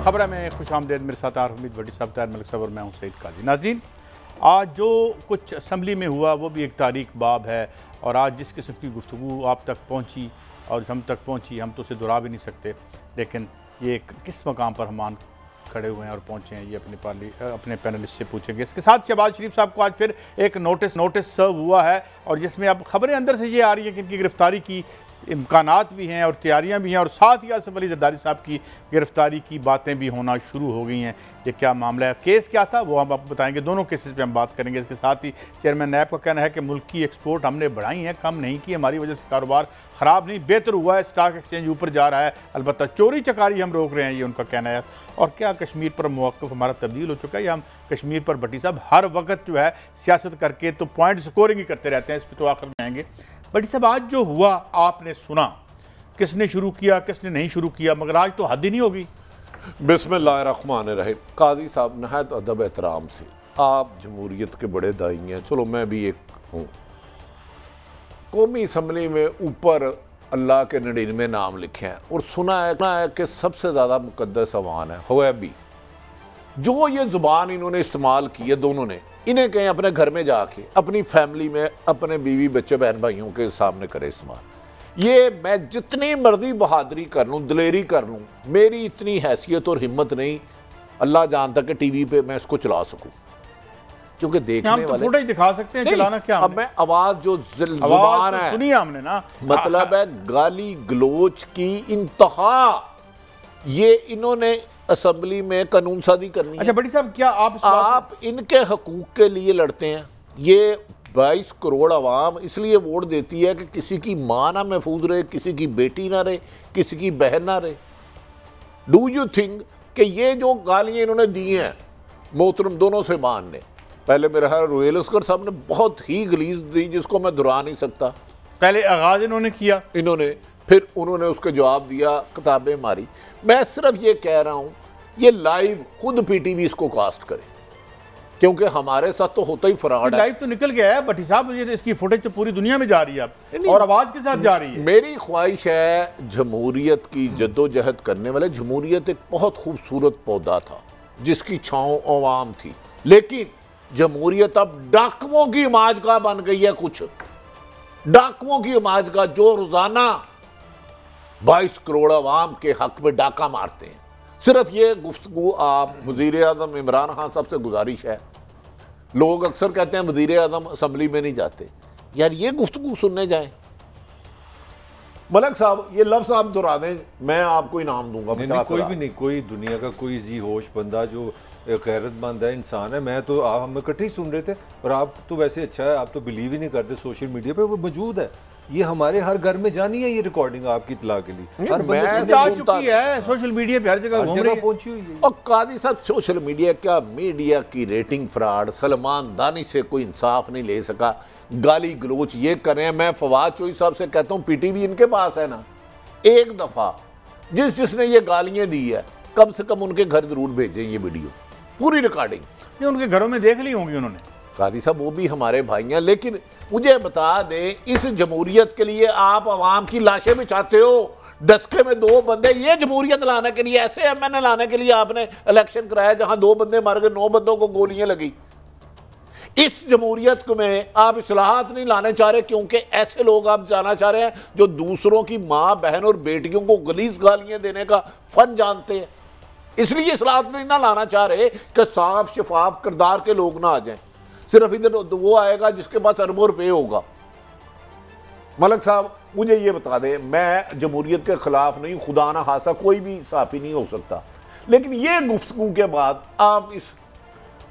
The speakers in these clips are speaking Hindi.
खबर में खुश आमदेद। मेरे साथ आर हमीद भट्टी साहब, तैयार मलिक साहब और मैं हूँ सईद काजी। नाज़रीन, आज जो कुछ असम्बली में हुआ वो भी एक तारीख बाब है, और आज जिस किस्म की गुफ्तगू आप तक पहुँची और हम तक पहुँची, हम तो उसे दोहरा भी नहीं सकते। लेकिन ये किस मकाम पर हम खड़े हुए हैं और पहुँचे हैं, ये अपने पैनलिस्ट से पूछेंगे। इसके साथ शहबाज शरीफ साहब को आज फिर एक नोटिस सर्व हुआ है, और जिसमें अब खबरें अंदर से ये आ रही हैं कि इनकी गिरफ्तारी की इम्कानात भी हैं और तैयारियां भी हैं, और साथ ही आसिफ अली जरदारी साहब की गिरफ्तारी की बातें भी होना शुरू हो गई हैं। ये क्या मामला है, केस क्या था, वो हम आपको बताएंगे। दोनों केसेस पे हम बात करेंगे। इसके साथ ही चेयरमैन नैब का कहना है कि मुल्क की एक्सपोर्ट हमने बढ़ाई है, कम नहीं की, हमारी वजह से कारोबार ख़राब नहीं बेहतर हुआ है, स्टॉक एक्सचेंज ऊपर जा रहा है, अलबत्ता चोरी चकारी हम रोक रहे हैं, ये उनका कहना है। और क्या कश्मीर पर मौक़िफ़ हमारा तब्दील हो चुका है, या हम कश्मीर पर भट्टी साहब हर वक्त जो है सियासत करके तो पॉइंट स्कोरिंग ही करते रहते हैं, इस पर तो आखिर में आएंगे। भट्टी साहब, आज जो हुआ आपने सुना, किसने शुरू किया किसने नहीं शुरू किया, मगर आज तो हद ही नहीं होगी। बिस्मिल्लाहिर्रहमानिर्रहीम। काजी साहब, नहायत अदब एहतराम से, आप जमहूरियत के बड़े दाई हैं, चलो मैं भी एक हूँ। कौमी असम्बली में ऊपर अल्लाह के 99 नाम लिखे हैं और सुना है कि सबसे ज़्यादा मुकद्दस अवान है हवैबी। जो ये ज़ुबान इन्होंने इस्तेमाल की है दोनों ने, इन्हें कहें अपने घर में जाके अपनी फैमिली में अपने बीवी बच्चे बहन भाइयों के सामने करे इस्तेमाल। ये मैं जितनी मर्जी बहादुरी कर लूँ, दिलेरी कर लूँ, मेरी इतनी हैसियत और हिम्मत नहीं, अल्लाह जानता कि टीवी पे मैं इसको चला सकूँ, क्योंकि देखने वाले फुटेज दिखा सकते हैं, चलाना क्या। अब मैं आवाज जो जुबान है सुनी हमने ना, मतलब है गाली गलोच की इंतहा, ये इन्होंने असेंबली में कानून साजी करनी है। अच्छा भट्टी साहब, क्या आप इनके हकूक के लिए लड़ते हैं। ये 22 करोड़ आवाम इसलिए वोट देती है कि किसी की माँ ना महफूज रहे, किसी की बेटी ना रहे, किसी की बहन ना रहे। डू यू थिंक कि ये जो गालियाँ इन्होंने दी हैं मोहतरम दोनों से मान ने, पहले मेरा ख्याल रोहेल अस्कर साहब ने बहुत ही गलीज दी जिसको मैं दोहरा नहीं सकता। पहले आगाज इन्होंने किया, फिर उन्होंने उसका जवाब दिया, किताबें मारी। मैं सिर्फ ये कह रहा हूँ, ये लाइव खुद पीटीवी इसको कास्ट करे, क्योंकि हमारे साथ तो होता ही फ्रॉड है। लाइव तो निकल गया है भट्टी साहब, ये इसकी फुटेज तो पूरी दुनिया में जा रही है और आवाज के साथ जा रही है। मेरी ख्वाहिश है, जमहूरियत की जद्दोजहद करने वाले, जमहूरियत एक बहुत खूबसूरत पौधा था जिसकी छांव अवाम थी, लेकिन जमहूरियत अब डाकुओं की इमाजगाह बन गई है। कुछ डाकुओं की इमाजगाह जो रोजाना 22 करोड़ अवाम के हक में डाका मारते हैं। सिर्फ ये गुफ्तगू आप वज़ीर आज़म इमरान खान साहब से गुजारिश है, लोग अक्सर कहते हैं वज़ीर आज़म असम्बली में नहीं जाते, यार ये गुफ्तगू सुनने जाएं। मलक साहब, ये लफ्ज़ आप दोहरा दें, मैं आपको इनाम दूंगा। नहीं, कोई भी नहीं, कोई दुनिया का कोई जी होश बंदा जो गैरतमंद है, इंसान है। मैं तो आप हम इकट्ठे ही सुन रहे थे, और आप तो वैसे अच्छा है, आप तो बिलीव ही नहीं करते सोशल मीडिया पे, वो मौजूद है। ये हमारे हर घर में जानी है ये रिकॉर्डिंग आपकी इतला के लिए, हर बंदे आ चुकी है सोशल मीडिया पे, हर जगह पहुंची हुई है। और कादी साहब, सोशल मीडिया क्या, मीडिया की रेटिंग फ्रॉड, सलमान दानी से कोई इंसाफ नहीं ले सका, गाली गलोच ये कर रहे हैं। मैं फवाद चौधरी साहब से कहता हूँ, पीटीवी इनके पास है ना, एक दफा जिसने ये गालियां दी है, कम से कम उनके घर जरूर भेजें ये वीडियो, पूरी रिकॉर्डिंग। उनके घरों में देख ली होंगी उन्होंने। कादी साहब, वो भी हमारे भाई हैं, लेकिन मुझे बता दें, इस जमहूरियत के लिए आप आवाम की लाशें बिछाते हो। डस्के में 2 बंदे, ये जमहूरियत लाने के लिए, ऐसे एमएनए लाने के लिए आपने इलेक्शन कराया जहां 2 बंदे मर गए, 9 बंदों को गोलियां लगी। इस जमहूरियत में आप इस्लाहात नहीं लाने चाह रहे, क्योंकि ऐसे लोग आप जाना चाह रहे हैं जो दूसरों की माँ बहन और बेटियों को गलीज गालियां देने का फन जानते हैं। इसलिए इस्लाहात नहीं ना लाना चाह रहे कि साफ शफाफ किरदार के लोग ना आ जाएं। सिर्फ इधर वो आएगा जिसके पास अरबों रुपये होगा। मलक साहब, मुझे ये बता दें, मैं जमहूरियत के खिलाफ नहीं, खुदा ना खासा कोई भी साफी नहीं हो सकता, लेकिन ये गुफ्तगू के बाद आप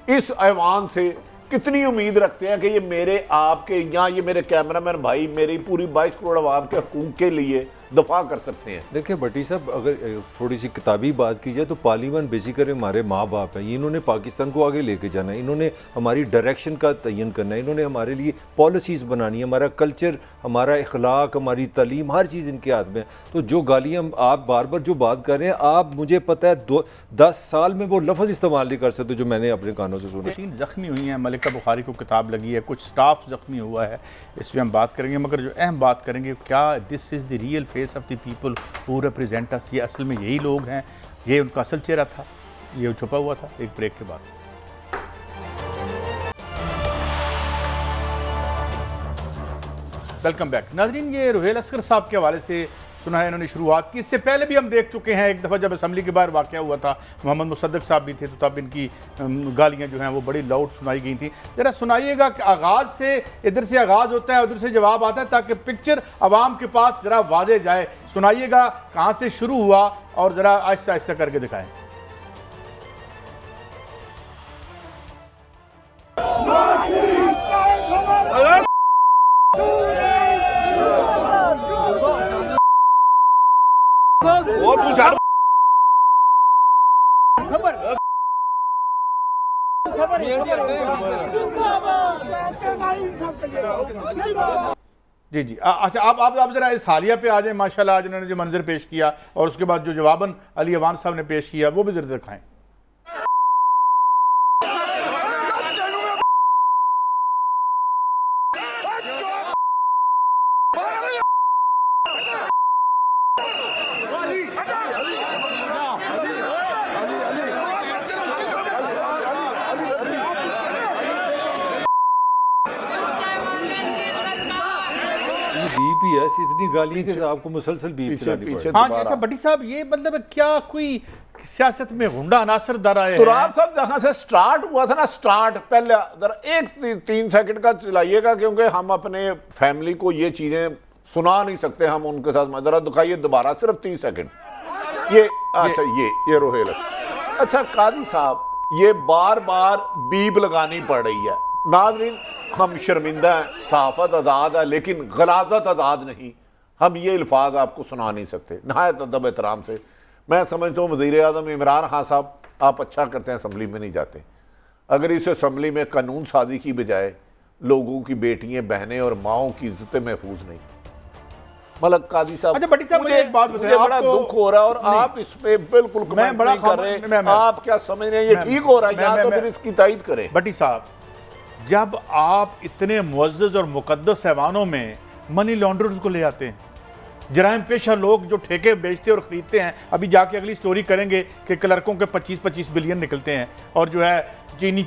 इस ऐवान से कितनी उम्मीद रखते हैं कि ये मेरे आपके यहाँ, ये मेरे कैमरामैन भाई मेरी पूरी 22 करोड़ आवाम के हकूक के लिए दफा कर सकते हैं। देखिए भट्टी साहब, अगर थोड़ी सी किताबी बात की जाए तो पार्लियामेंट बेसिकली हमारे माँ बाप हैं। इन्होंने पाकिस्तान को आगे लेके जाना है, इन्होंने हमारी डायरेक्शन का तयन करना है, इन्होंने हमारे लिए पॉलिसीज़ बनानी है, हमारा कल्चर, हमारा इखलाक, हमारी तालीम, हर चीज़ इनके हाथ में। तो जो गालियाँ आप बार बार जो बात कर रहे हैं, आप मुझे पता है 10 साल में वो लफ्ज़ इस्तेमाल नहीं कर सकते जो मैंने अपने कानों से सुने। 3 जख्मी हुई हैं, मलिका बुखारी को किताब लगी है, कुछ स्टाफ जख्मी हुआ है, इस पर हम बात करेंगे। मगर जो अहम बात करेंगे, क्या this is the real face of the people who represent us, ये असल में यही लोग हैं ये उनका असल चेहरा था, ये छुपा हुआ था। एक ब्रेक के बाद वेलकम बैक। नाज़रीन, ये रुहेल असगर साहब के हवाले से सुना है, इन्होंने शुरुआत की। इससे पहले भी हम देख चुके हैं, एक दफ़ा जब असम्बली के बाहर वाक़या हुआ था, मोहम्मद मुसद्दक साहब भी थे, तो तब इनकी गालियाँ जो हैं वो बड़ी लाउड सुनाई गई थी। ज़रा सुनाइएगा कि आगाज़ से, इधर से आगाज़ होता है, उधर से जवाब आता है, ताकि पिक्चर आवाम के पास ज़रा वाज़े जाए। सुनाइएगा कहाँ से शुरू हुआ और ज़रा आहिस्ता आहिस्ता करके दिखाएँ। जी जी, अच्छा आप जरा इस हालिया पे आ जाए। माशाल्लाह आज इन्होंने जो मंजर पेश किया और उसके बाद जो जवाबन अली अवान साहब ने पेश किया वो भी जरा दिखाएं। बीपी है, इतनी गालियां कि आपको मुसलसल बीपी चलानी पड़े। हाँ अच्छा भट्टी साहब, ये मतलब क्या कोई सियासत में गुंडा अनासर दर आए? तुराब साहब जहां से स्टार्ट हुआ था ना, स्टार्ट पहले जरा एक 3 सेकंड का चलाइएगा, क्योंकि हम अपने फैमिली को ये चीजें सुना नहीं सकते, हम उनके साथ जरा दिखाइए दोबारा, सिर्फ 30 सेकंड। ये अच्छा ये रोहेल। अच्छा कादी साहब, ये बार बार बीप लगानी पड़ रही है। नाज़रीन, हम शर्मिंदा हैं, सहाफ़त आज़ाद है, लेकिन गलाज़त आज़ाद नहीं। हम ये अल्फाज आपको सुना नहीं सकते। नहायत अदब एहतराम से मैं समझता हूँ वज़ीर आज़म इमरान खान साहब आप अच्छा करते हैं, असम्बली में नहीं जाते। अगर इस असम्बली में कानून साजी की बजाय लोगों की बेटियाँ, बहनें और माओं की इज्जतें महफूज नहीं। मलक कादी साहब, अच्छा भट्टी साहब मुझे एक बात बताइए, बड़ा दुख हो रहा है और आप इस पे बिल्कुल कमेंट नहीं कर रहे। आप क्या समझ रहे हैं ये ठीक हो रहा है, या तो फिर इसकी तायद करें। भट्टी साहब, जब आप इतने मुअज़्ज़ज़ और मुक़द्दस हैवानों में मनी लॉन्ड्रर्स को ले आते हैं, जराइम पेशा लोग जो ठेके बेचते और ख़रीदते हैं, अभी जाके अगली स्टोरी करेंगे कि क्लर्कों के 25-25 बिलियन निकलते हैं, और जो है चीनी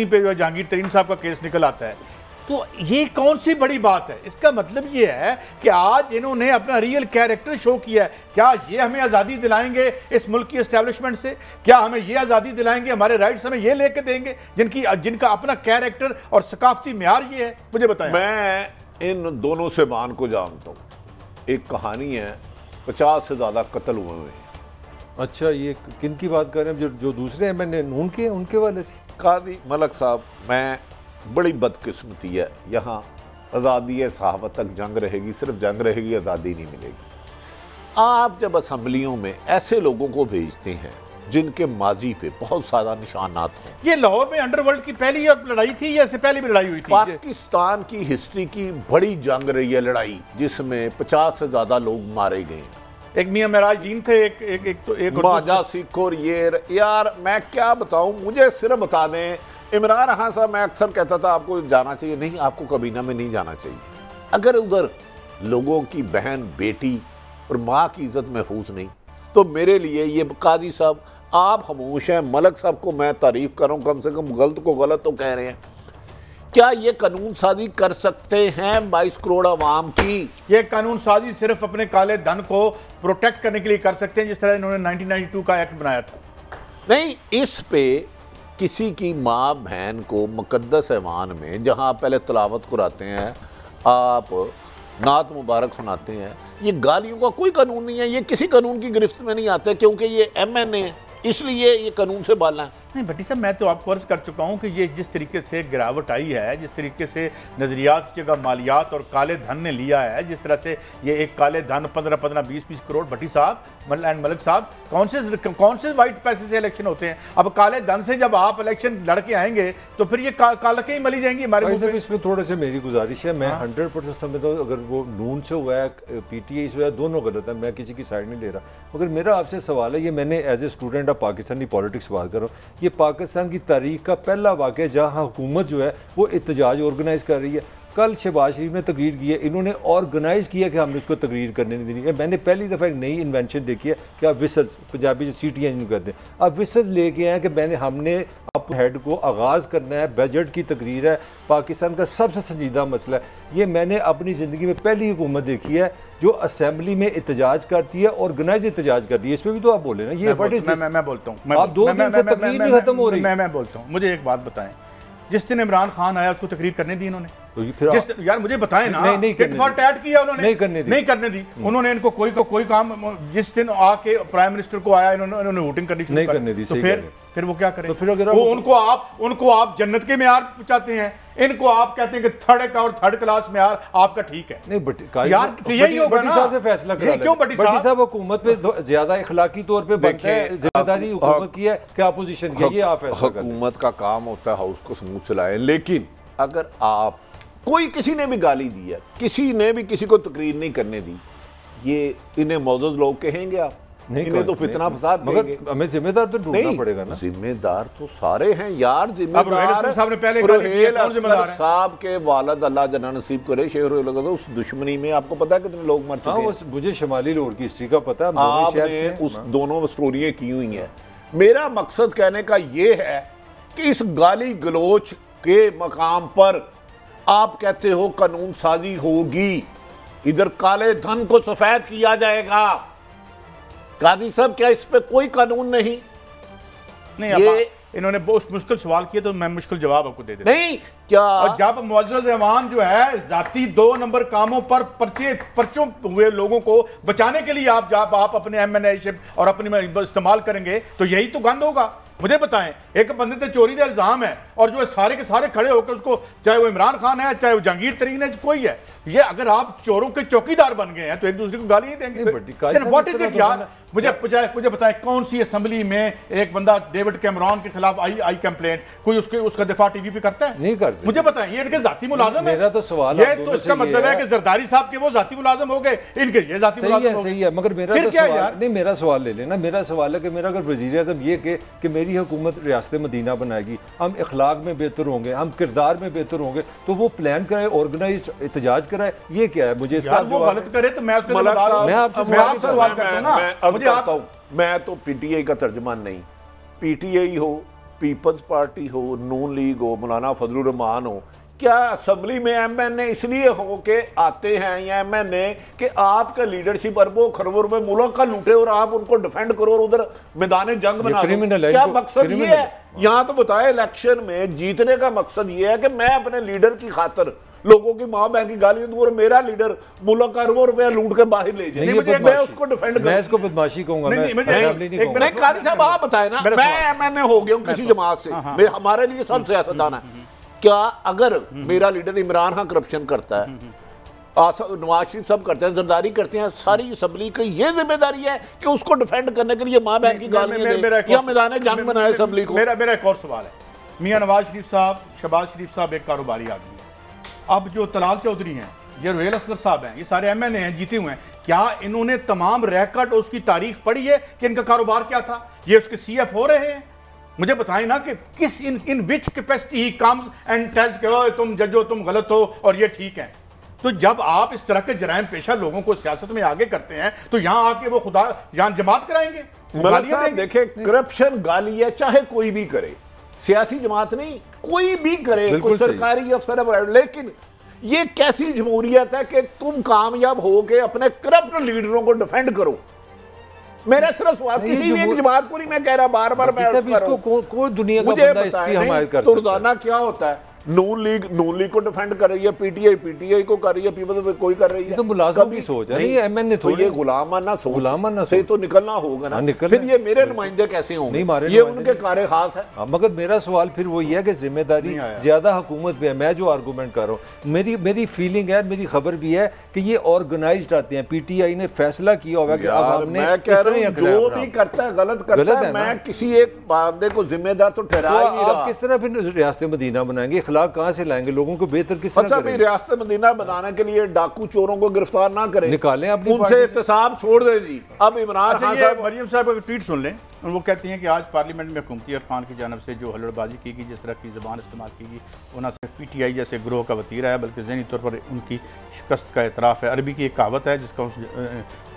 पे जो है जहांगीर तरीन साहब का केस निकल आता है, तो ये कौन सी बड़ी बात है? इसका मतलब ये है कि आज इन्होंने अपना रियल कैरेक्टर शो किया है। क्या ये हमें आज़ादी दिलाएंगे इस मुल्क की एस्टेब्लिशमेंट से? क्या हमें ये आज़ादी दिलाएंगे, हमारे राइट्स हमें ये लेके देंगे जिनका अपना कैरेक्टर और सकाफती म्यार ये है? मुझे बताएं। मैं इन दोनों से मान को जानता हूँ। एक कहानी है, 50 से ज़्यादा कत्ल हुए हैं। अच्छा, ये किन की बात कर रहे हैं? जो दूसरे हैं, मैंने उनके वाले से। कादी मलक साहब, मैं बड़ी बदकिस्मती है, यहाँ आज़ादी सहावत तक जंग रहेगी, सिर्फ जंग रहेगी, आज़ादी नहीं मिलेगी। आप जब असम्बलियों में ऐसे लोगों को भेजते हैं जिनके माजी पे बहुत सारा निशानात हैं। ये लाहौर में अंडरवर्ल्ड की पहली लड़ाई थी या इससे पहले भी लड़ाई हुई थी? पाकिस्तान की हिस्ट्री की बड़ी जंग रही है, लड़ाई जिसमें 50 से ज़्यादा लोग मारे गए। एक मियां मेराज दीन थे, एक माजा सिख और ये यार मैं क्या बताऊं, मुझे सिर्फ बता दें। इमरान खान साहब, मैं अक्सर कहता था आपको जाना चाहिए, नहीं आपको कबीना में नहीं जाना चाहिए। अगर उधर लोगों की बहन, बेटी और माँ की इज्जत महफूज नहीं, तो मेरे लिए ये कादी साहब आप खामोश हैं। मलक साहब को मैं तारीफ कर रहा हूँ, कम से कम गलत को गलत तो कह रहे हैं। क्या ये कानून साजी कर सकते हैं 22 करोड़ आवाम की? ये कानून साजी सिर्फ अपने काले धन को प्रोटेक्ट करने के लिए कर सकते हैं, जिस तरह इन्होंने 1992 का एक्ट बनाया था। नहीं, इस पे किसी की माँ बहन को मुकद्दस ऐवान में, जहाँ आप पहले तिलावत कराते हैं, आप नात मुबारक सुनाते हैं, ये गालियों का कोई कानून नहीं है। ये किसी कानून की गिरफ्त में नहीं आते, क्योंकि ये MNA है, इसलिए ये कानून से बाला है। नहीं भट्टी साहब, मैं तो आपको अर्ज कर चुका हूँ कि ये जिस तरीके से गिरावट आई है, जिस तरीके से नज़रियात की जगह मालियात और काले धन ने लिया है, जिस तरह से ये एक काले धन 15-15, 20-20 करोड़, भट्टी साहब एंड मलिक साहब, कौन से वाइट पैसे से इलेक्शन होते हैं? अब काले धन से जब आप इलेक्शन लड़के आएंगे तो फिर ये कालकें ही मली जाएंगी हमारे मुंह पे। इसमें थोड़े से मेरी गुजारिश है, मैं 100% समझता हूँ अगर वो नून से हुआ है, PTI से हुआ है, दोनों गलत है, मैं किसी की साइड नहीं ले रहा। मगर मेरा आपसे सवाल है, ये मैंने as a student of Pakistani politics बात कर रहा हूँ, ये पाकिस्तान की तारीख का पहला वाक़या जहाँ हुकूमत जो है वो एहतजाज ऑर्गेनाइज कर रही है। कल शहबाज शरीफ ने तकरीर की है, इन्होंने ऑर्गेनाइज किया कि हमने उसको तकरीर करने नहीं देनी है। मैंने पहली दफ़ा एक नई इन्वेंशन देखी है कि आप विसल, पंजाबी जो CTN जिनको कहते हैं, अब विसल लेके आए कि हमने अपने हेड को आगाज़ करना है, बजट की तकरीर है, पाकिस्तान का सबसे संजीदा मसला है। ये मैंने अपनी ज़िंदगी में पहली हुकूमत देखी है जो असेंबली में एहतजाज करती है, ऑर्गेनाइज एहतजाज करती है। इसमें भी तो आप बोले ना, ये मैं बोलता हूँ, आप 2 दिन से तकरीर नहीं खत्म हो रही। मैं बोलता हूँ, मुझे एक बात बताएं, जिस दिन इमरान खान आया उसको तकरीर करने दी इन्होंने? तो फिर यार मुझे बताएं ना, नहीं किया उन्होंने, नहीं करने दी उन्होंने इनको कोई काम। जिस दिन आके प्राइम मिनिस्टर को आया इन्होंने वोटिंग करनी शुरू कर दी, तो फिर वो क्या करें? तो फिर अगर उनको आप जन्नत के मेयार चाहते हैं, इनको आप कहते हैं कि थर्ड क्लास मेयार आपका ठीक है। नहीं बट यार यही होगा ना, से फैसला करा क्यों बटी साहब हुकूमत पे ज्यादा इखलाकी तौर पे बनता है, जिम्मेदारी हुकूमत की है कि अपोजिशन की है, ये आप फैसला करें। हुकूमत का काम होता है हाउस को स्मूथ चलाएं, लेकिन अगर आप किसी ने भी गाली दी है, किसी ने भी किसी को तकरीर नहीं करने दी, ये इन्हें मौजूद लोग कहेंगे आप? इन्हें तो फितना फसाद मगर हमें जिम्मेदार तो ढूंढना पड़ेगा ना। जिम्मेदार तो सारे हैं यार, जिम्मेदार साहब के वालिद अल्लाह जना नसीब करे शेर उस दुश्मनी में आपको पता है कितने लोग मर चुके हैं? मुझे शमाली लाहौर की हिस्ट्री का पता है, आपने उस दोनों स्टोरियां की हुई हैं। मेरा मकसद कहने का ये है कि इस गाली गलोच के मकाम पर आप कहते हो कानून साजी होगी, इधर काले धन को सफेद किया जाएगा। कादी साहब क्या इस पे कोई कानून नहीं? ये इन्होंने बहुत मुश्किल सवाल किया तो मैं मुश्किल जवाब आपको दे देता नहीं क्या? और जब मुअज़्ज़ज़ ऐवान जो है जाती 2 नंबर कामों पर पर्चों हुए लोगों को बचाने के लिए आप अपने MNA और अपनी इस्तेमाल करेंगे तो यही तो गंद होगा। मुझे बताएं, एक बंदे पे चोरी का इल्जाम है और जो है सारे के सारे खड़े होकर उसको, चाहे वो इमरान खान है चाहे वो जहांगीर तरीन है, कोई है, ये अगर आप चोरों के चौकीदार बन गए हैं तो एक दूसरे को गाली नहीं देंगे। व्हाट इज इट यार? मुझे बताएं, कौन सी असेंबली में एक बंदा डेविड कैमरॉन के खिलाफ आई कंप्लेंट, कोई उसका दिफा टीवी पे करता है? नहीं करते। मुझे बताएं, ये इनके जाती मुलाजिम है? मेरा तो सवाल ये तो इसका मतलब है कि जरदारी साहब के वो जाती मुलाजिम हो गए, इनके ये जाती मुलाजिम हो गए। सही है, मगर मेरा तो सवाल नहीं, मेरा सवाल ले लेना। मेरा सवाल है कि मेरा अगर वज़ीर आज़म ये कि मेरी हुकूमत रियासत मदीना बनाएगी, हम इखलाक में बेहतर होंगे, हम किरदार में बेहतर होंगे, तो वो प्लान कराए, ऑर्गेनाइज एहतजाज कराए, ये क्या है? मुझे इसका वो गलत करे तो मैं आपसे सवाल करता हूं ना। मैं तो PTI का तर्जुमान नहीं, PTI हो, पीपल्स पार्टी हो, नून लीग हो, मौलाना फजलुर रहमान हो, क्या असेंबली में MNA इसलिए हो के आते हैं या MNA कि आपका लीडरशिप अरबों खरबों रुपए मुल्क का लूटे और आप उनको डिफेंड करो और उधर मैदान जंग बना दो? क्या मकसद ये है? यहाँ तो बताए इलेक्शन में जीतने का मकसद ये है कि मैं अपने लीडर की खातर लोगों की माँ बहन की गाली दूं और मेरा लीडर मुल्क का अरबों रुपया लूट के बाहर ले जाए, मैं उसको डिफेंड करूं। मैं इसको बदमाशी कहूंगा, नहीं कारी साहब आप बताए ना, मैं MNA हो गया हूं किसी जमात से, हमारे लिए सब सियासतदान है। क्या अगर मेरा लीडर इमरान खान करप्शन करता है, नवाज शरीफ सब करते हैं, जरदारी करते हैं, सारी असम्बली की ये जिम्मेदारी है कि उसको डिफेंड करने के लिए माँ बहन की गालियां या मैदान जंग बनाए असम्बली को? मेरा एक और सवाल है, मियां नवाज शरीफ साहब, शहबाज शरीफ साहब एक कारोबारी आदमी है, अब जो तलाल चौधरी हैं, ये रोहेल असगर साहब हैं, ये सारे MNA हैं, जीते हुए हैं, क्या इन्होंने तमाम रिकॉर्ड उसकी तारीख पढ़ी है कि इनका कारोबार क्या था? ये उसके CF हो रहे हैं? मुझे बताएं ना कि किस in which capacity he comes and tells के तुम जजो, तुम गलत हो और ये ठीक है। तो जब आप इस तरह के जराइम पेशा लोगों को सियासत में आगे करते हैं तो यहाँ आके वो खुदा यहाँ जमात कराएंगे? देखे, करप्शन गाली है चाहे कोई भी करे, सियासी जमात नहीं, कोई भी करे, कोई सरकारी अफसर, लेकिन ये कैसी जमहूरियत है कि तुम कामयाब हो के अपने करप्ट लीडरों को डिफेंड करो? मेरा सिर्फ सवाल, किसी भी एक जमात को नहीं मैं कह रहा, बार बार मैं इसको कोई दुनिया का बंदा इसकी हमायत कर सकता है। रोजाना क्या होता है, नून लीग को डिफेंड कर रही है, PTI को कर रही है, पीपल्स कोई कर रही है। तो मुलाजिम की सोच है, नहीं MNA तो ये गुलामाना सोच से तो निकलना होगा ना, फिर ये मेरे नुमाइंदे कैसे होंगे? ये उनके कार्य खास है। मगर मेरा सवाल फिर वही है कि जिम्मेदारी ज्यादा हुकूमत पे है। मैं जो आर्गूमेंट कर रहा हूँ, मेरी फीलिंग है, मेरी खबर भी है कि ये ऑर्गेनाइज्ड आते हैं। PTI ने फैसला किया होगा कि अब हमने, मैं कह रहा हूं जो भी करता है गलत करता है, मैं किसी एक बंदे को जिम्मेदार तो ठहरा ही नहीं रहा। आप किस तरह फिर रियासत मदीना बनाएंगे? अखलाक कहाँ से लाएंगे, लोगों को बेहतर किस तरह अच्छा भी करेंगे? रियासत मदीना बनाने के लिए डाकू चोरों को गिरफ्तार ना करें, निकालें अपनी उनसे पार्टी एहतसाब छोड़ दें जी। अब इमरान अच्छा, खान ये साहब मरियम साहब का ट्वीट सुन लें। वो कहती हैं कि आज पार्लियामेंट में हुकूमती अरकान की जानब से जो हल्लड़बाजी की गई, जिस तरह की ज़बान इस्तेमाल की गई, वो न सिर्फ PTI जैसे ग्रोह का वतीरा है बल्कि ज़हनी तौर पर उनकी शिकस्त का एतराफ़ है। अरबी की एक कहावत है जिसका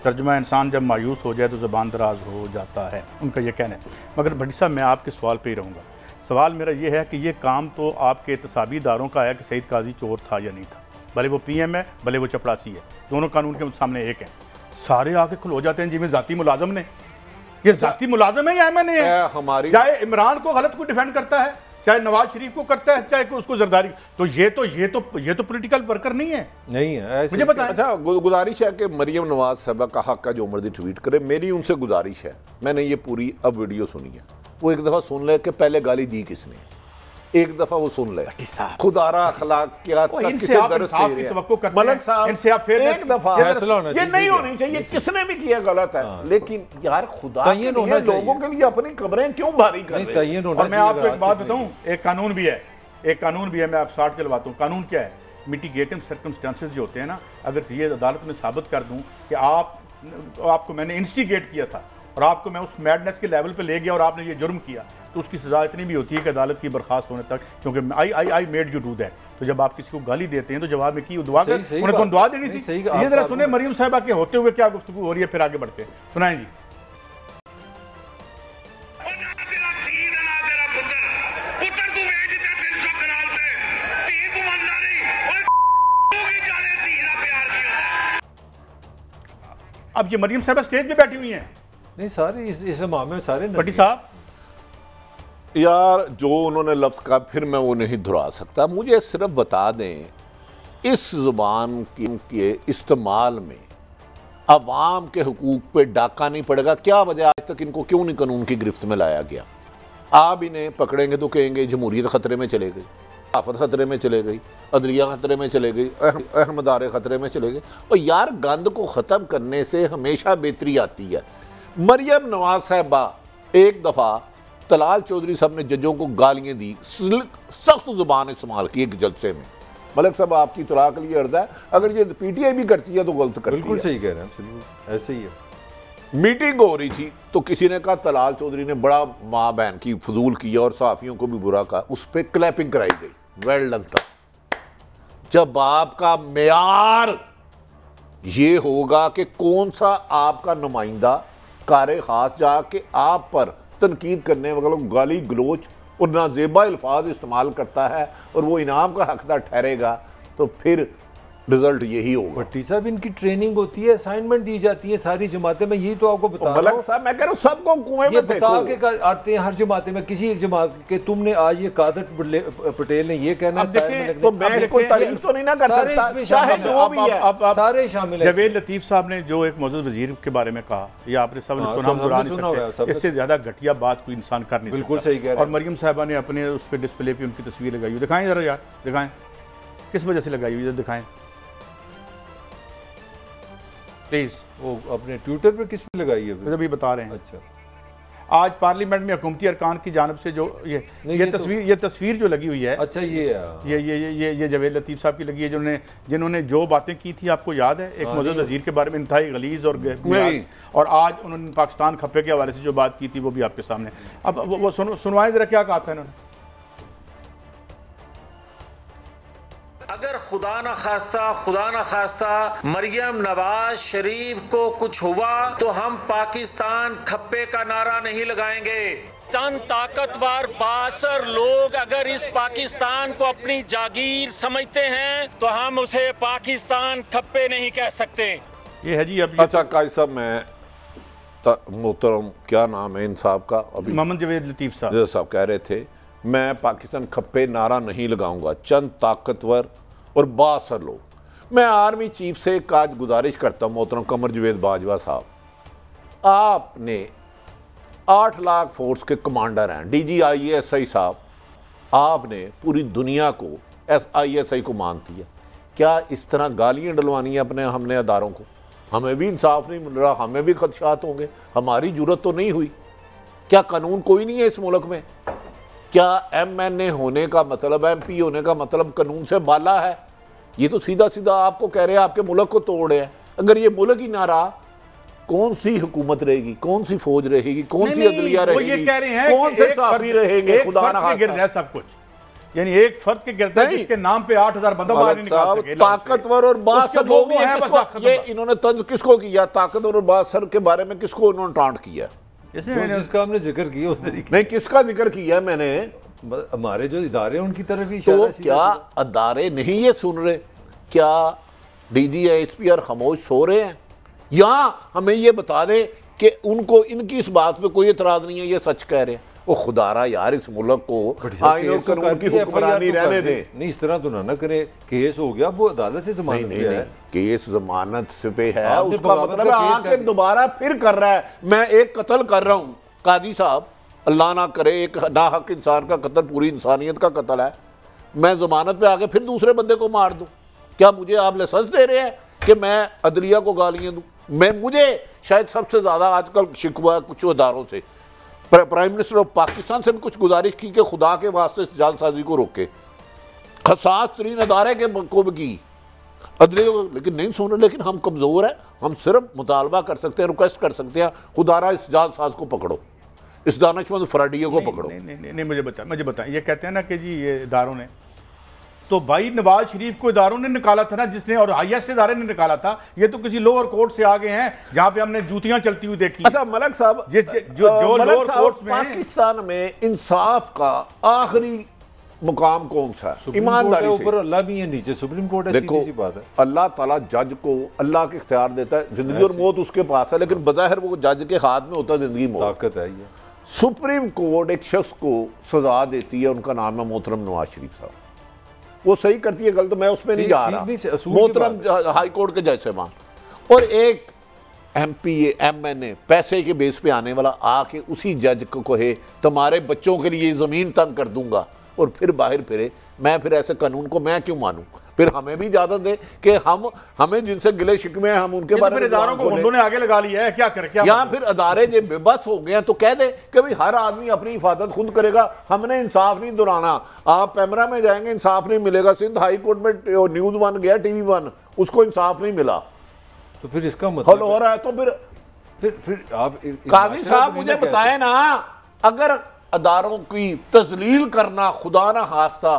तर्जुमा इंसान जब मायूस हो जाए तो ज़बान दराज हो जाता है, उनका ये कहना है। मगर भट्टी साहब, मैं आपके सवाल पर ही रहूँगा। सवाल मेरा ये है कि ये काम तो आपके एहतसाबी इदारों का है कि सईद काजी चोर था या नहीं था, भले वो PM है भले वो चपड़ासी है, दोनों कानून के सामने एक हैं। सारे आके खलो जाते हैं जिसमें ज़ाती मुलाजम ने, ये ज़ाती मुलाजम है या MNA है? हमारी चाहे इमरान को गलत को डिफेंड करता है, चाहे नवाज शरीफ को करता है, चाहे उसको जरदारी, तो ये तो पॉलिटिकल वर्कर नहीं है, नहीं है ऐसे। मुझे बताएं। अच्छा, गुजारिश है कि मरियम नवाज साहबा का हक का जो मर्जी ट्वीट करे। मेरी उनसे गुजारिश है, मैंने ये पूरी अब वीडियो सुनी है, वो एक दफ़ा सुन ले कि पहले गाली दी किसने, एक दफ़ा वो सुन ले। खुदारा अखलाकियात का किसे दर्ज दे रहे हैं मलक साहब, इनसे आप फेयर एक दफ़ा फैसला होना ये चाहिए, नहीं होनी चाहिए, किसने भी किया गलत है, लेकिन यार खुदा के तय्यन होना लिए लोगों के लिए अपनी कब्रें क्यों भारी कर रहे हैं? तय्यन होना और मैं आपको चाहिए, एक बात रास्ते बताऊं, एक कानून भी है, मैं आप 60 चलवाता हूँ। कानून क्या है? मिटिगेटिंग सर्कमस्टांसेस जो होते हैं ना, अगर ये अदालत में साबित कर दूं कि आपको मैंने इंस्टिगेट किया था और आपको मैं उस मैडनेस के लेवल पे ले गया और आपने ये जुर्म किया, तो उसकी सज़ा इतनी भी होती है कि अदालत की बर्खास्त होने तक, क्योंकि I made you do that. तो जब आप किसी को गाली देते हैं तो जवाब में की दुआ कर, सही उन्हें कौन दुआ देनी थी? सही, ये जरा सुने मरियम साहिबा के होते हुए क्या गुफ्तगू हो रही है, फिर आगे बढ़ते हैं, सुनाएं जी। अब ये मरियम साहबा स्टेज पे बैठी हुई हैं, नहीं सारे इस मामले में सारे भट्टी साहब। यार जो उन्होंने लफ्ज़ कहा फिर मैं वो नहीं दोहरा सकता। मुझे सिर्फ बता दें, इस ज़ुबान के इस्तेमाल में अवाम के हुकूक पे डाका नहीं पड़ेगा। क्या वजह, आज तक इनको क्यों नहीं कानून की गिरफ्त में लाया गया? आप इन्हें पकड़ेंगे तो कहेंगे जमहूरियत ख़तरे में चले गई, आफत ख़तरे में चले गई, अदलिया ख़तरे में चले गई, अहमदारे ख़तरे में चले गए। और यार गंद को ख़त्म करने से हमेशा बेहतरी आती है। मरियम नवाज साहबा एक दफ़ा तलाल चौधरी साहब ने जजों को गालियाँ दी, सख्त ज़ुबान इस्तेमाल की एक जलसे में। मलिक साहब आपकी इत्तला के लिए अर्ज़ है, अगर ये PTI भी करती है तो गलत करती है। बिल्कुल सही कह रहे हैं, ऐसे ही है। मीटिंग हो रही थी तो किसी ने कहा तलाल चौधरी ने बड़ा माँ बहन की फजूल किया और सहाफ़ियों को भी बुरा कहा, उस पर क्लैपिंग कराई गई। वेल डन था। जब आपका मेयार ये होगा कि कौन सा आपका नुमाइंदा कारे खास जाके आप पर तनकीद करने वालों गाली गलोच और नाजेबा अल्फाज इस्तेमाल करता है और वो इनाम का हकदार ठहरेगा, तो फिर रिजल्ट यही होगा। भट्टी साहब, इनकी ट्रेनिंग होती है, असाइनमेंट दी जाती है सारी जमातें में, यही तो आपको बता रहा हूं। साहब मैं कह रहा हूं सबको कुएं ये में बता के आते हैं हर जमाते में, किसी एक जमात के तुमने आज ये कादर पटेल ने ये कहना है, तो मैं इसको तारीफ तो नहीं ना कर सकता, चाहे जो भी है सारे शामिल हैं। जवेद लतीफ साहब ने जो एक मौजूद वजीर के बारे में कहा, ये आपने सब ने सुना, बुरा नहीं सकते, इससे ज्यादा घटिया बात कोई इंसान कर नहीं सकता। बिल्कुल सही कह रहे हैं। और मरियम साहबा ने अपने उस पर डिस्प्ले पे उनकी तस्वीर लगाई हुई, दिखाएं जरा यार, दिखाएं किस वजह से लगाई हुई है, दिखाएं प्लीज। वो अपने ट्विटर पे किस पे लगाई है? अभी बता रहे हैं। अच्छा, आज पार्लियामेंट में हुकूमती अरकान की जानब से जो ये तस्वीर जो लगी हुई है, अच्छा ये जवेद लतीफ़ साहब की लगी है, जिन्होंने जो बातें की थी, आपको याद है, एक मौजूद वजीर के बारे में इंतहाई गलीज और आज उन्होंने पाकिस्तान खप्पे के हवाले से जो बात की थी वो भी आपके सामने। अब वो सुनवाएं जरा क्या कहा था इन्होंने। अगर खुदा न खास्ता मरियम नवाज शरीफ को कुछ हुआ तो हम पाकिस्तान खप्पे का नारा नहीं लगाएंगे। चंद ताकतवर बासर लोग अगर इस पाकिस्तान को अपनी जागीर समझते हैं तो हम उसे पाकिस्तान खप्पे नहीं कह सकते। ये है जी। अब अच्छा काजी साहब, मैं मोहतरम क्या नाम है इन साहब का, अभी मोहम्मद जवेद लतीफ़ साहब कह रहे थे मैं पाकिस्तान खप्पे नारा नहीं लगाऊंगा। चंद ताकतवर और बासर लोग। मैं आर्मी चीफ से एक आज गुजारिश करता हूँ, मोहतरम कमर जवेद बाजवा साहब, आपने 8 लाख फोर्स के कमांडर हैं, DG ISI साहब, आपने पूरी दुनिया को ISI को मानती है, क्या इस तरह गालियाँ डलवानी है अपने हमने अदारों को? हमें भी इंसाफ नहीं मिल रहा, हमें भी खदशात होंगे, हमारी जरूरत तो नहीं हुई। क्या कानून कोई नहीं है इस मुल्क में? क्या MNA होने का मतलब, MP होने का मतलब कानून से बाला है? ये तो सीधा सीधा आपको कह रहे हैं आपके मुल्क को तोड़े है। अगर ये मुल्क ही ना रहा, कौन सी हुकूमत रहेगी, कौन सी फौज रहेगी, कौन सी अदलिया रहेगी, ये कह रहे हैं कौन से साफी रहेंगे? खुदा ना गिरद है सब कुछ, यानी एक फर्द के गिरद है जिसके नाम पे 8000 बंदा बाहर नहीं निकाल सके। ताकतवर और बासर लोग हैं। ये इन्होंने तंज किसको किया? ताकतवर और बासर के बारे में किसको इन्होंने टांट किया? जिसका हमने जिक्र किया उधर ही नहीं, किसका जिक्र किया मैंने? हमारे जो इदारे हैं उनकी तरफ ही। तो क्या अदारे नहीं ये सुन रहे? क्या DG SP और खामोश सो रहे हैं? या हमें ये बता दें कि उनको इनकी इस बात पे कोई एतराज नहीं है, ये सच कह रहे हैं? वो खुदारा यार, इस मुल्क को आईन और कानून की हुक्मरानी रहने दे। नहीं, इस तरह तो ना करे। केस हो गया, वो अदालत से जमानत पे है। केस जमानत पे है, उसका मतलब है आके दोबारा फिर कर रहा है। मैं एक कत्ल कर रहा हूँ, काजी साहब, अल्लाह ना करे, एक नाहक इंसान का कत्ल पूरी इंसानियत का कत्ल है, मैं जमानत पे आके फिर दूसरे बंदे को मार दूं? क्या मुझे आप लाइसेंस दे रहे हैं कि मैं अदलिया को गालियां दूं? मुझे शायद सबसे ज्यादा आजकल शिकवा कुछ अदारों से, प्राइम मिनिस्टर ऑफ पाकिस्तान से भी कुछ गुजारिश की कि खुदा के वास्ते इस जालसाजी को रोके। खसास तरीन अदारे के को भी की अदलिया को, लेकिन नहीं सुन रहे। लेकिन हम कमजोर हैं, हम सिर्फ मुतालबा कर सकते हैं, रिक्वेस्ट कर सकते हैं, खुदारा इस जालसाज को पकड़ो, इस दानिशमंद फराडियों को पकड़ो। नहीं, मुझे बताएं। ये कहते हैं ना कि जी ये इदारों ने, तो भाई नवाज शरीफ को इदारों ने निकाला था ना, जिसने, और हाईएस्ट इदारे ने निकाला था। ये तो किसी लोअर कोर्ट से आ गए हैं जहां पे हमने जूतियां चलती हुई देखी। अच्छा मलक साहब, जो लोअर कोर्ट में पाकिस्तान में इंसाफ का आखिरी मुकाम कौन सा है? ईमानदारी से। ऊपर अल्लाह भी है, नीचे सुप्रीम कोर्ट है। देखो, सीधी सी बात है, अल्लाह ताला जज को अल्लाह के इख्तियार देता है, जिंदगी और मौत उसके पास है, लेकिन बज़ाहिर वो जज के हाथ में होता है जिंदगी मौत। ताकत है ये। सुप्रीम कोर्ट एक शख्स को सजा देती है, उनका नाम है मोहतरम नवाज शरीफ साहब। वो सही करती है, गलत मैं उसमें नहीं जा रहा, मोहतरम हाई कोर्ट के जज साहब। और एक MP MNA पैसे के बेस पे आने वाला आके उसी जज को कहे तुम्हारे बच्चों के लिए जमीन तंग कर दूंगा, और फिर बाहर फिरे। मैं फिर ऐसे कानून को मैं क्यों मानूं? फिर हमें भी इजाजत दे कि हमें जिनसे गिले शिकवे हैं हम उनके बारे में। इदारों को उन्होंने आगे लगा लिया है, क्या करे? क्या या फिर अदारे जो बेबस हो गए हैं तो कह दे कि भाई हर आदमी अपनी हिफाजत खुद करेगा, हमने इंसाफ नहीं दुराना। आप पैमरा में जाएंगे, इंसाफ नहीं मिलेगा। सिंध हाई कोर्ट में न्यूज़ 1 गया, TV 1, उसको इंसाफ नहीं मिला, तो फिर इसका मतलब हो रहा है। तो फिर आप काजी साहब मुझे बताएं ना, अगर अदारों की तजलील करना खुदा ना खास्ता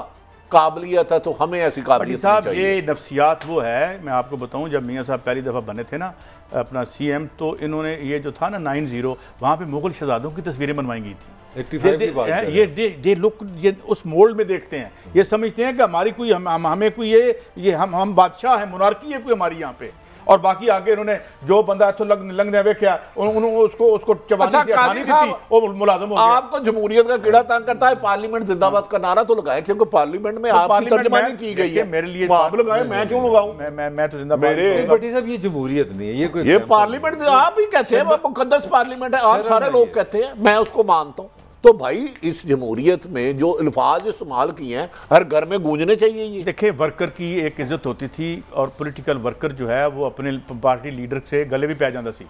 काबिलियत है तो हमें ऐसी काबिलियत साहब ये नफ्सियात वो है। मैं आपको बताऊं, जब मियाँ साहब पहली दफ़ा बने थे ना अपना CM, तो इन्होंने ये जो था ना 90 वहाँ पे मुगल शहजादों की तस्वीरें बनवाई गई थी। ये लोग ये उस मोल्ड में देखते हैं, ये समझते हैं कि हमारी कोई हमें कोई ये हम बादशाह है, मुनारकी है कोई हमारी यहाँ पे। और बाकी आगे इन्होंने जो बंदा तो लंगने वेख्या उसको चबानी से हटानी थी, वो मुलाजम हो गया। आपको जमहूरियत का कीड़ा तंग करता है, पार्लियामेंट जिंदाबाद का नारा तो लगाए, क्योंकि पार्लियामेंट में आपकी तर्जुमानी की गई है। मेरे लिए आप लगाए, मैं क्यों लगाऊं? मैं तो जिंदाबाद। भट्टी साहब ये जमहूरियत नहीं है, ये पार्लियामेंट आप ही कहते हैं मुकद्दस पार्लियामेंट है, आप सारे लोग कहते हैं, मैं उसको मानता हूँ। तो भाई इस जमहूरियत में जो अल्फाज इस्तेमाल किए हैं हर घर में गूंजने चाहिए। ये देखिए, वर्कर की एक इज्जत होती थी, और पॉलिटिकल वर्कर जो है वो अपने पार्टी लीडर से गले भी पै जाता सी।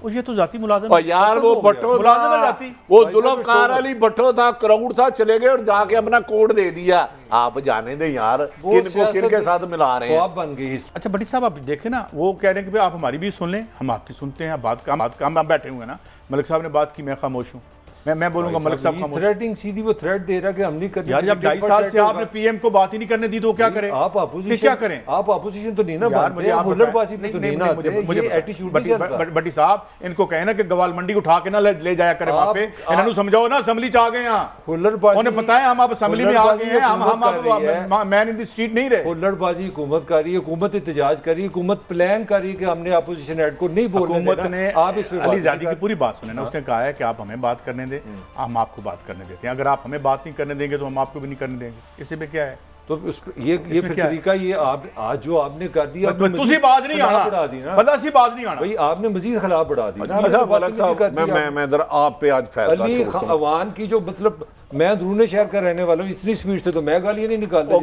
और ये तो जाती मुलाजिम यार, वो भट्टो जाती, वो जुल्मकार अली भट्टो था, क्राउड था, चले गए और जाके अपना कोड दे दिया। आप जाने दें यार, किन के साथ मिला रहे हैं, आप बन गई। अच्छा भट्टी साहब, आप देखें ना, वो कह रहे हैं कि आप हमारी भी सुन लें, हम आपकी सुनते हैं। बात हम बैठे हुए हैं ना, मलिक साहब ने बात की, मैं खामोश हूँ। मैं बोलूंगा मलिक साहब का थ्रेटिंग सीधी वो थ्रेट दे रहा कि हम नहीं करते। यार जब 2.5 साल से आपने PM को बात ही नहीं करने दी तो क्या करें? आप अपोजिशन, क्या करें? आप अपोजिशन तो नहीं ना मानते, आप हुल्लड़बाजी पे तो नहीं ना आते। ये एटीट्यूड नहीं चलता। बट्टी साहब, इनको कहे ना कि गवाल मंडी उठा के ना ले जाया करें वहां पे। इन्होंने समझाओ ना, असेंबली च आ गए हैं, हुल्लड़बाजी उन्हें पता है हम अब असेंबली में आ गए हैं, हम मैन इन द स्ट्रीट नहीं रहे। हुल्लड़बाजी हुकूमत कर रही है, हुकूमत एहतजाज कर रही है, हुकूमत प्लान कर रही है कि हमने अपोजिशन ऐड को नहीं बोलने देना। हुकूमत ने आप इस पे अली ज़ादी की पूरी बात सुने ना, उसने कहा है कि आप हमें बात करने दें, हम आपको बात करने देते हैं। अगर आप हमें बात नहीं करने देंगे तो हम आपको भी नहीं करने देंगे। इसी में क्या है? तो ये फिर तरीका ये आप आज जो आपने कर दिया, तुसी बाज नहीं आना, मतलब सी बाज नहीं आना भाई, आपने मजीद खिलाफ बढ़ा दी ना। मैं जरा आप पे आज फैसला छोड़ता हूं। अवान की जो मतलब, मैं अंदरूनी शहर का रहने वाला हूं, इतनी स्पीड से तो मैं गालियां नहीं निकालता।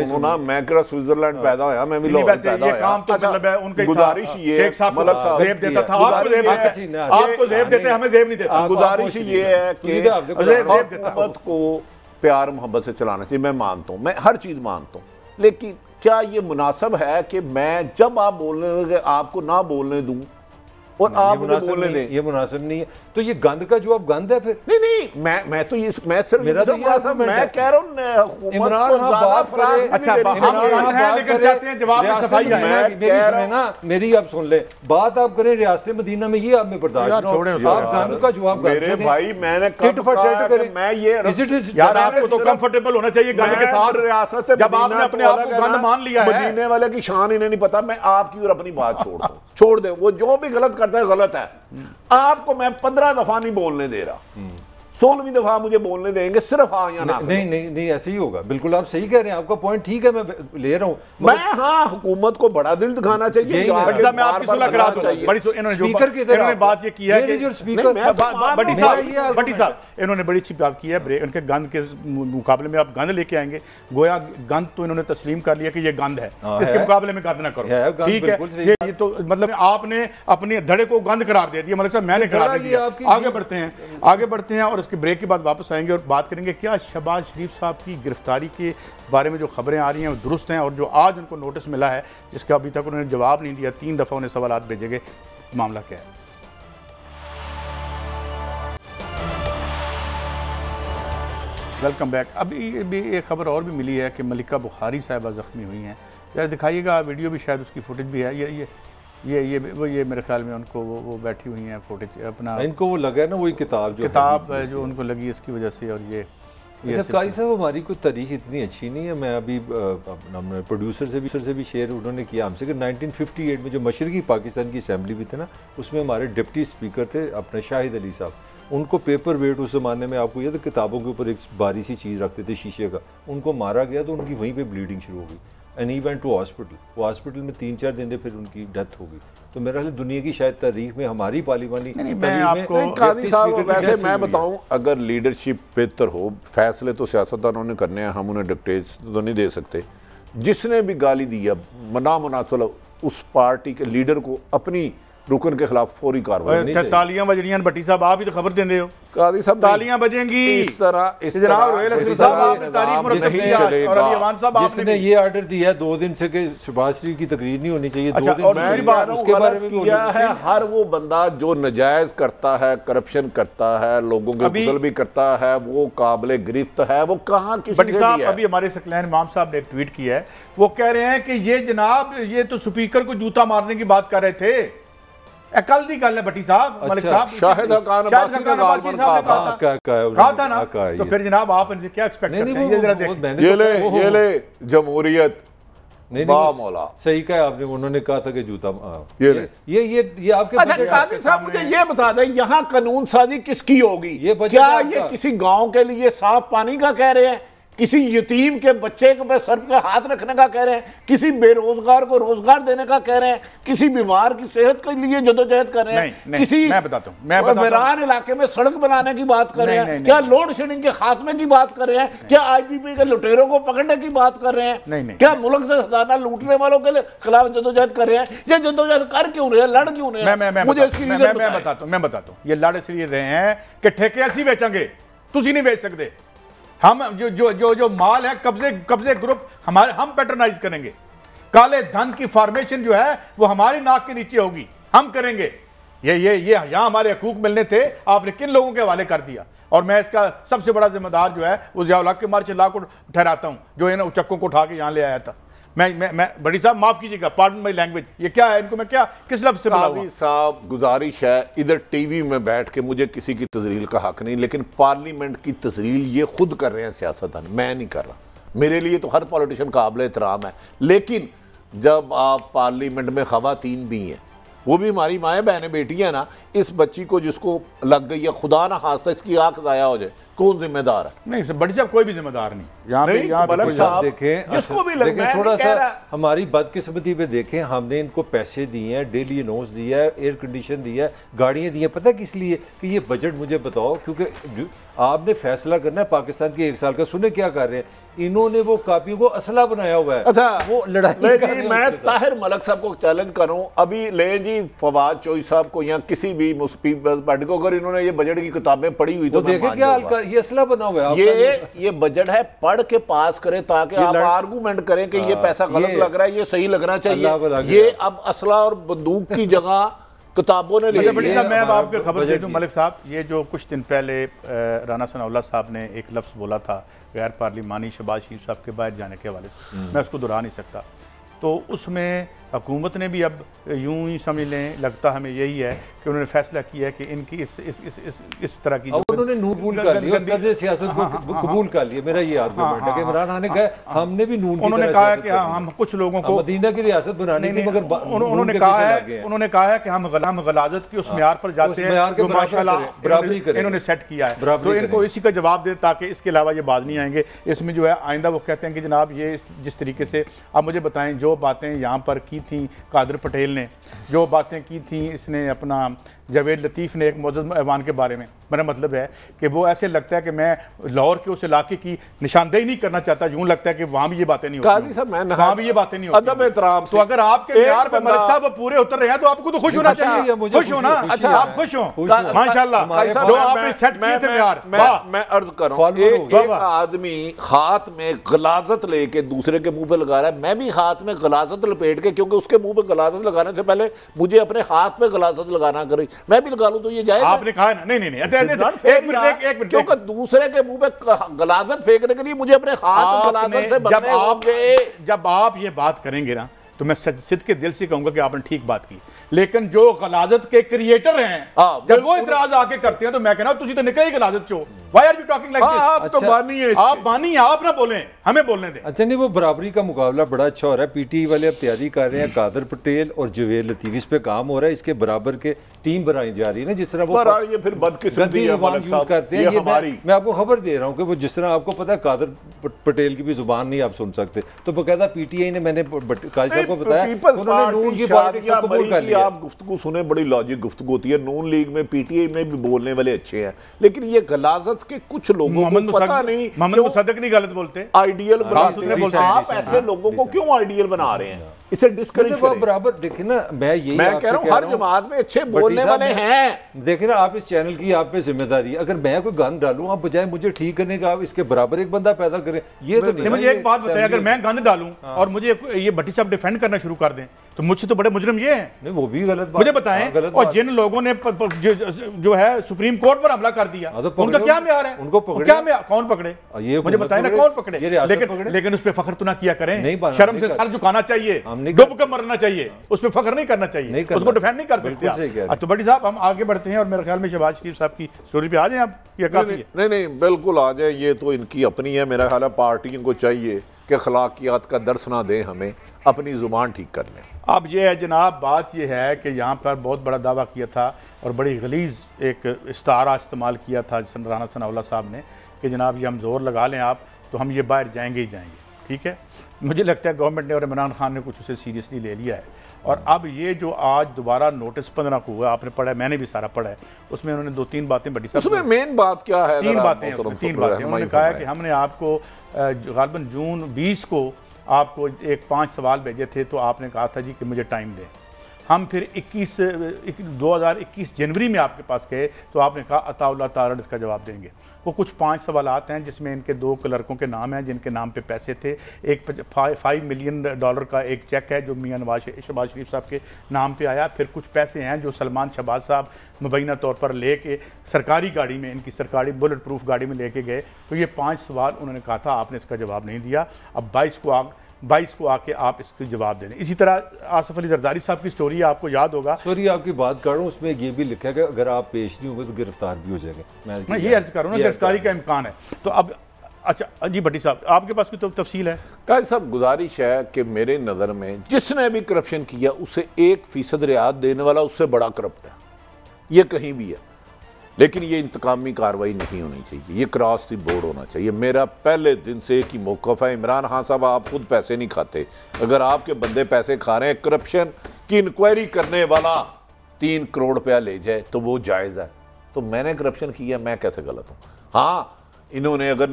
सुनो ना, मैं क्या स्विट्जरलैंड पैदा होया, मैं भी लाहौर पैदा होया। काम तो मतलब है उनका गुजारिश ये, शेख साहब मलक साहब जेब देता था, आपको जेब देते, हमें जेब नहीं देता। गुजारिश ये है कि हुकूमत को प्यार मोहब्बत से चलाना चाहिए, मैं मानता हूँ, मैं हर चीज़ मानता हूँ, लेकिन क्या ये मुनासिब है कि मैं जब आप बोलने लगे आपको ना बोलने दूँ और आप मुझे बोलने दें? ये मुनासिब नहीं है। तो ये गंद का जवाब गंद है फिर? नहीं, मैं तो ये मैं सिर्फ मेरा तो मैं कह रहा हूँ इमरान खान बात करे, अच्छा लेकर जाते हैं जवाब में सफाई है। मेरी सुने ना, मेरी आप सुन ले बात, आप करें रियासत मदीना में, ये आप में बर्दाश्त ना, आप गंद का जवाब मेरे भाई मैंने टिट फॉर टिट करें, मैं ये यार आपको तो कंफर्टेबल होना चाहिए गंद के साथ। रियासत जब आपने अपने आप को गंद मान लिया है, मदीने वाले की शान इन्हें नहीं पता। मैं आपकी और अपनी बात छोड़ दे, वो जो भी गलत करता है गलत है। आपको मैं 15 दफा नहीं बोलने दे रहा, 16वीं दफा मुझे बोलने देंगे, सिर्फ हाँ या ना। नहीं ऐसे ही होगा। बिल्कुल आप सही कह रहे हैं, आपका पॉइंट ठीक है, मैं ले रहा हूँ। मैं हाँ, हुकूमत को बड़ा दिल दिखाना चाहिए। मैं आपकी सुलह करा दूं। इन्होंने बात ये की है कि बड़ी साहब इन्होंने बड़ी अच्छी बात की है, उनके गंद के मुकाबले में आप गंद लेके आएंगे, गोया गंद तो इन्होंने तस्लीम कर लिया कि ये गंद है, इसके मुकाबले में गंद ना करो, ठीक है। ये तो मतलब आपने अपने धड़े को गंद करार दे दिया, मतलब साहब मैंने करार दिया। आगे बढ़ते हैं और उसके ब्रेक के बाद वापस आएंगे और बात करेंगे क्या शहबाज शरीफ साहब की गिरफ्तारी के बारे में जो खबरें आ रही हैं वो दुरुस्त हैं, और जो आज उनको नोटिस मिला है जिसका अभी तक उन्होंने जवाब नहीं दिया, 3 दफ़ा उन्हें सवालात भेजे गए, मामला क्या है? Welcome back. अभी भी एक खबर और भी मिली है कि मलिका बुखारी साहिबा ज़ख्मी हुई हैं। यार दिखाइएगा, वीडियो भी शायद उसकी फुटेज भी है। ये मेरे ख्याल में उनको वो बैठी हुई हैं फुटेज अपना, इनको वो लगा है ना वही किताब जो उनको लगी इसकी वजह से। और ये काई साहब हमारी कोई तारीख इतनी अच्छी नहीं है। मैं अभी अपने प्रोड्यूसर से भी शेयर उन्होंने किया हमसे कि 1958 में जो मशरकी पाकिस्तान की असम्बली भी थे ना, उसमें हमारे डिप्टी स्पीकर थे अपने शाहिद अली साहब, उनको पेपर वेट उस ज़माने में आपको ये तो किताबों के ऊपर एक बारी सी चीज़ रखते थे शीशे का, उनको मारा गया तो उनकी वहीं पे ब्लीडिंग शुरू हो गई and he went to hospital. वो हॉस्पिटल में 3-4 दिन फिर उनकी डेथ हो गई। तो मेरा ख्याल दुनिया की शायद तारीख में हमारी पार्लिमानी वैसे मैं बताऊं, अगर लीडरशिप बेहतर हो, फैसले तो सियासतदानों ने करने हैं, हम उन्हें डिक्टेट तो नहीं दे सकते। जिसने भी गाली दिया नामुनासिब उस पार्टी के लीडर को अपनी रुकन के खिलाफ फौरी कार्रवाई। तालियां बजनियां भट्टी साहब, आप ही तो खबर देंगे हो, कादी साहब तालियां बजेंगी इस तरह जिसने ये ऑर्डर दिया 2 दिन से कि शहबाज शरीफ की तकरीर नहीं होनी चाहिए, 2 दिन उसके बारे में क्या है। हर वो बंदा जो नजायज करता है, करप्शन करता है, लोगों के गुसल भी करता है, वो काबिल गिरफ्त है, वो कहाँ किसी साहब। अभी हमारे सकलैन इमाम साहब ने एक ट्वीट किया है, वो कह रहे हैं कि ये जनाब ये तो स्पीकर को जूता मारने की बात कर रहे थे। कल दी गल है भट्टी साहब, मलिक साहब शाहिद खान अब्बासी का कहा था ना, तो फिर जनाब आप इनसे क्या एक्सपेक्ट करते हैं? ये जरा देखें, ये ले जमहूरियत मौला सही कहा आपने, उन्होंने कहा था कि जूता ये आपके। अच्छा कादी साहब मुझे ये बता दें, यहाँ कानून साजी किसकी होगी? क्या ये किसी गांव के लिए साफ पानी का कह रहे हैं, किसी यतीम के बच्चे के सर पे हाथ रखने का कह रहे हैं, किसी बेरोजगार को रोजगार देने का कह रहे हैं, किसी बीमार की सेहत के लिए जदोजहद कर रहे हैं, किसी मैं बताता हूं वीरान इलाके में सड़क बनाने की बात कर रहे हैं, क्या लोड शेडिंग के खात्मे की बात कर रहे हैं, क्या आईपीपी के लुटेरों को पकड़ने की बात कर रहे हैं, क्या मुल्क से खजाना लूटने वालों के खिलाफ जदोजहद कर रहे हैं? ये जदोजहद कर क्यों रहे हैं, लड़ क्यों रहे हैं? मुझे इसकी मैं बताता हूँ। ये लड़ इसलिए रहे हैं कि ठेके ऐसी बेचेंगे, तुसी नहीं बेच सकते। हम जो माल है कब्जे ग्रुप हमारे, हम पैटर्नाइज करेंगे। काले धन की फॉर्मेशन जो है वो हमारी नाक के नीचे होगी, हम करेंगे। ये यहाँ हमारे हकूक मिलने थे, आपने किन लोगों के हवाले कर दिया? और मैं इसका सबसे बड़ा जिम्मेदार जो है वो ज़िया उल हक के मार्शल को ठहराता हूँ, जो इन उचक्कों को उठा के यहाँ ले आया था। मैं बड़ी साहब माफ कीजिएगा, पार्डन माई लैंग्वेज, ये क्या है? इनको मैं क्या किस लफ्ज़ से कादी साहब गुजारिश है, इधर टीवी में बैठ के मुझे किसी की तजरील का हक नहीं, लेकिन पार्लियामेंट की तजरील ये खुद कर रहे हैं सियासतदान, मैं नहीं कर रहा। मेरे लिए तो हर पॉलिटिशियन काबिल एहतराम है, लेकिन जब आप पार्लियामेंट में खवातीन भी हैं, वो भी हमारी माएँ बहनें बेटी है ना, इस बच्ची को जिसको लग गई है, खुदा ना खास्ता इसकी आंख ज़ाया हो जाए, कौन जिम्मेदार है? नहीं बड़ी साहब, कोई भी जिम्मेदार नहीं। यहाँ देखें, जिसको भी देखें, थोड़ा सा हमारी बदकिस्मती पे देखें, हमने इनको पैसे दिए हैं, डेली अनाउंस दिया है, एयर कंडीशन दिया है, गाड़ियाँ दी हैं, पता है किस लिए? कि ये बजट मुझे बताओ, क्योंकि आपने फैसला करना है पाकिस्तान के 1 साल का। सुने क्या कर रहे हैं इन्होंने, वो कापियों को असला बनाया हुआ है। अच्छा वो लड़ाई मैं ताहिर मलक साहब को चैलेंज करूं, अभी ले जी फवाद चौधरी साहब को या किसी भी मुस्फी पार्टी को, अगर इन्होंने ये बजट की किताबें पढ़ी हुई तो देखे क्या हाल का, ये असला बना हुआ है। ये बजट है, पढ़ के पास करें ताकि आप आर्गूमेंट करें कि ये पैसा गलत लग रहा है, ये सही लगना चाहिए। ये अब असला और बंदूक की जगह किताबों ने ले लिया। मैं अब आपको खबर दे दूं मलिक साहब, ये जो कुछ दिन पहले राना सनाउल्लाह साहब ने एक लफ्ज़ बोला था गैर पार्लिमानी शहबाज शरीफ साहब के बाहर जाने के हवाले से, मैं उसको दोहरा नहीं सकता। तो उसमें हुकूमत ने भी अब यूं ही समझ लें, लगता हमें यही है कि उन्होंने फैसला किया है कि इनकी इस तरह की उन्होंने नून कर लिया, उस तरह से सियासत को कबूल कर लिया। मेरा ये आर्गुमेंट है कि इमरान खान ने कहा हमने भी नून, उन्होंने कहा कि हम कुछ लोगों को मदीना की रियासत बनाने की, मगर उन्होंने कहा है कि हम गलाजत की उस म्यार पर जाते हैं जो माशाल्लाह बराबरी करें, इन्होंने सेट किया है। तो इनको इसी का जवाब दें ताकि इसके अलावा ये बात नहीं आएंगे। इसमें जो है आइंदा वो कहते हैं कि जनाब ये जिस तरीके से आप मुझे बताएं, जो बातें यहाँ पर की थी कादर पटेल ने, जो बातें की थी इसने अपना जावेद लतीफ़ ने एक मौजूद ऐवान के बारे में, मेरा मतलब है कि वो ऐसे लगता है कि मैं लाहौर के उस इलाके की निशानदेही नहीं करना चाहता, यूं लगता है कि वहाँ भी ये बातें नहीं होती, वहाँ भी ये बातें नहीं होती। अदब एहतराम तो अगर आपके यार पे मलिक साहब पूरे उतर रहे हैं तो आपको तो खुश होना चाहिए, खुश होना। अच्छा आप खुश हो माशाल्लाह, जो आपने सेट किए थे यार। मैं अर्ज कर रहा हूँ, एक आदमी हाथ में गलाजत लेके दूसरे के मुंह पे लगा रहा है, मैं भी हाथ में गलाजत लपेट के, क्योंकि उसके मुंह पे गलाजत लगाने से पहले मुझे अपने हाथ पे गलाजत लगाना करी, मैं भी लगा लूं तो ये जायज है? आपने कहा ना, नहीं एक मिनट, क्योंकि दूसरे के मुंह पे गलाजत फेंकने के लिए मुझे अपने हाथ गलाजत से बचने होंगे। जब आप ये बात करेंगे ना तो मैं सिद्ध के दिल से कहूंगा कि आपने ठीक बात की, लेकिन जो गलाजत के क्रिएटर हैं जब वो इतराज आके करते हैं तो मैं कहना तुझे तो निकल ही गलाजत चो, why are you talking like this? आप तो बानी है, आप बानी, आप ना बोलें, हमें बोलने दें। अच्छा नहीं, वो बराबरी का मुकाबला बड़ा अच्छा हो रहा है, पीटीआई वाले अब तैयारी कर रहे हैं, कादर पटेल और जवेद लतीफ इस पे काम हो रहा है, इसके बराबर के टीम बनाई जा रही है ना, जिस तरह वो ये फिर बदकिस्मती जुबान यूज करते हैं। ये मैं आपको खबर दे रहा हूँ कि वो जिस तरह आपको पता है कादर पटेल की भी जुबान नहीं आप सुन सकते, तो बकायदा पीटीआई ने, मैंने काजी साहब को बताया, उन्होंने नून की पॉलिटिक्स को कबूल कर लिया। आप गुफ्तगू सुने, बड़ी लॉजिक गुफ्तगू होती है, नून लीग में पीटीआई में भी बोलने वाले अच्छे हैं, लेकिन ये गलाजत के कुछ लोगों को पता नहीं, मोहम्मद मुसद्दक नहीं गलत बोलते, आइडियल बनाते हैं। आप ऐसे लोगों को क्यों आइडियल बना रहे हैं? इसे डिस्करेज करें। बराबर देखे ना, मैं कह रहा हूं हर जमात में अच्छे बोलने वाले हैं। देखे ना, आप इस चैनल की आप पे जिम्मेदारी है, अगर मैं कोई गंद डालूं आप बजाय मुझे ठीक करने का आप इसके बराबर एक बंदा पैदा करें, ये तो नहीं। मुझे एक बात बताइए, अगर मैं गंद डालूं और मुझे ये भट्टी साहब डिफेंड करना शुरू कर दें तो मुझसे तो बड़े मुजरिम ये हैं। नहीं वो भी गलत बात, मुझे बताएं। और जिन लोगों ने जो है सुप्रीम कोर्ट पर हमला कर दिया, उनका क्या म्यार है? उनको पकड़े, क्या म्यार, कौन पकड़े? मुझे बताएं ना, कौन पकड़े? लेकिन उस पर फख्र तो ना किया करें, शर्म से सर झुकाना चाहिए, डूब कर मरना चाहिए, उस पर फख्र नहीं करना चाहिए, उसको डिफेंड नहीं कर सकते। तो बड़ी साहब हम आगे बढ़ते हैं और मेरे ख्याल में शहबाज शरीफ साहब की स्टोरी पे आ जाए आप, या काफी है? नहीं बिल्कुल आ जाए, ये तो इनकी अपनी है। मेरा ख्याल है पार्टियों को चाहिए कि अखलाकियात का दर्स ना दें, हमें अपनी जुबान ठीक कर लें। अब ये है जनाब, बात ये है कि यहाँ पर बहुत बड़ा दावा किया था और बड़ी गलीज़ एक इस्तारा इस्तेमाल किया था राना सनाउल्लाह साहब ने कि जनाब ये हम जोर लगा लें आप तो हम ये बाहर जाएंगे ही जाएंगे। ठीक है, मुझे लगता है गवर्नमेंट ने और इमरान खान ने कुछ उसे सीरियसली ले लिया है। और अब ये जो आज दोबारा नोटिस 15 को हुआ, आपने पढ़ा है, मैंने भी सारा पढ़ा है, उसमें उन्होंने 2-3 बातें बड़ी साहब, उसमें मेन बात क्या है? 3 बातें। उन्होंने कहा है कि हमने आपको गालिबन जून 20 को आपको एक 5 सवाल भेजे थे, तो आपने कहा था जी कि मुझे टाइम दें। हम फिर 2021 जनवरी में आपके पास गए तो आपने कहा अताउल्लाह तारड़ इसका जवाब देंगे। वो कुछ 5 सवाल आते हैं जिसमें इनके 2 क्लर्कों के नाम हैं जिनके नाम पे पैसे थे। एक $5 मिलियन का एक चेक है जो मियां शहबाज शरीफ साहब के नाम पे आया। फिर कुछ पैसे हैं जो सलमान शहबाज साहब मुबैना तौर पर लेके सरकारी गाड़ी में, इनकी सरकारी बुलेट प्रूफ गाड़ी में लेके गए। तो ये 5 सवाल उन्होंने कहा था, आपने इसका जवाब नहीं दिया। अब 22 को आके आप इसका जवाब दे दें। इसी तरह आसिफ अली जरदारी साहब की स्टोरी आपको याद होगा। सॉरी आपकी बात कर रहा हूँ, उसमें ये भी लिखा है कि अगर आप पेश नहीं होंगे तो गिरफ्तार भी हो जाएंगे। मैं ये अर्ज कर रहा हूँ ना, गिरफ्तारी का इम्कान है। तो अब अच्छा जी भट्टी साहब, आपके पास कोई तो तफसील है? काजी साहब, गुजारिश है कि मेरे नज़र में जिसने भी करप्शन किया उसे 1% रियायत देने वाला उससे बड़ा करप्ट है, ये कहीं भी है। लेकिन ये इंतकामी कार्रवाई नहीं होनी चाहिए, ये क्रॉस द बोर्ड होना चाहिए। मेरा पहले दिन से एक ही मौक़िफ़ है, इमरान खान साहब आप खुद पैसे नहीं खाते, अगर आपके बंदे पैसे खा रहे हैं, करप्शन की इंक्वायरी करने वाला 3 करोड़ रुपया ले जाए तो वो जायज़ है। तो मैंने करप्शन किया, मैं कैसे गलत हूँ? हाँ, इन्होंने अगर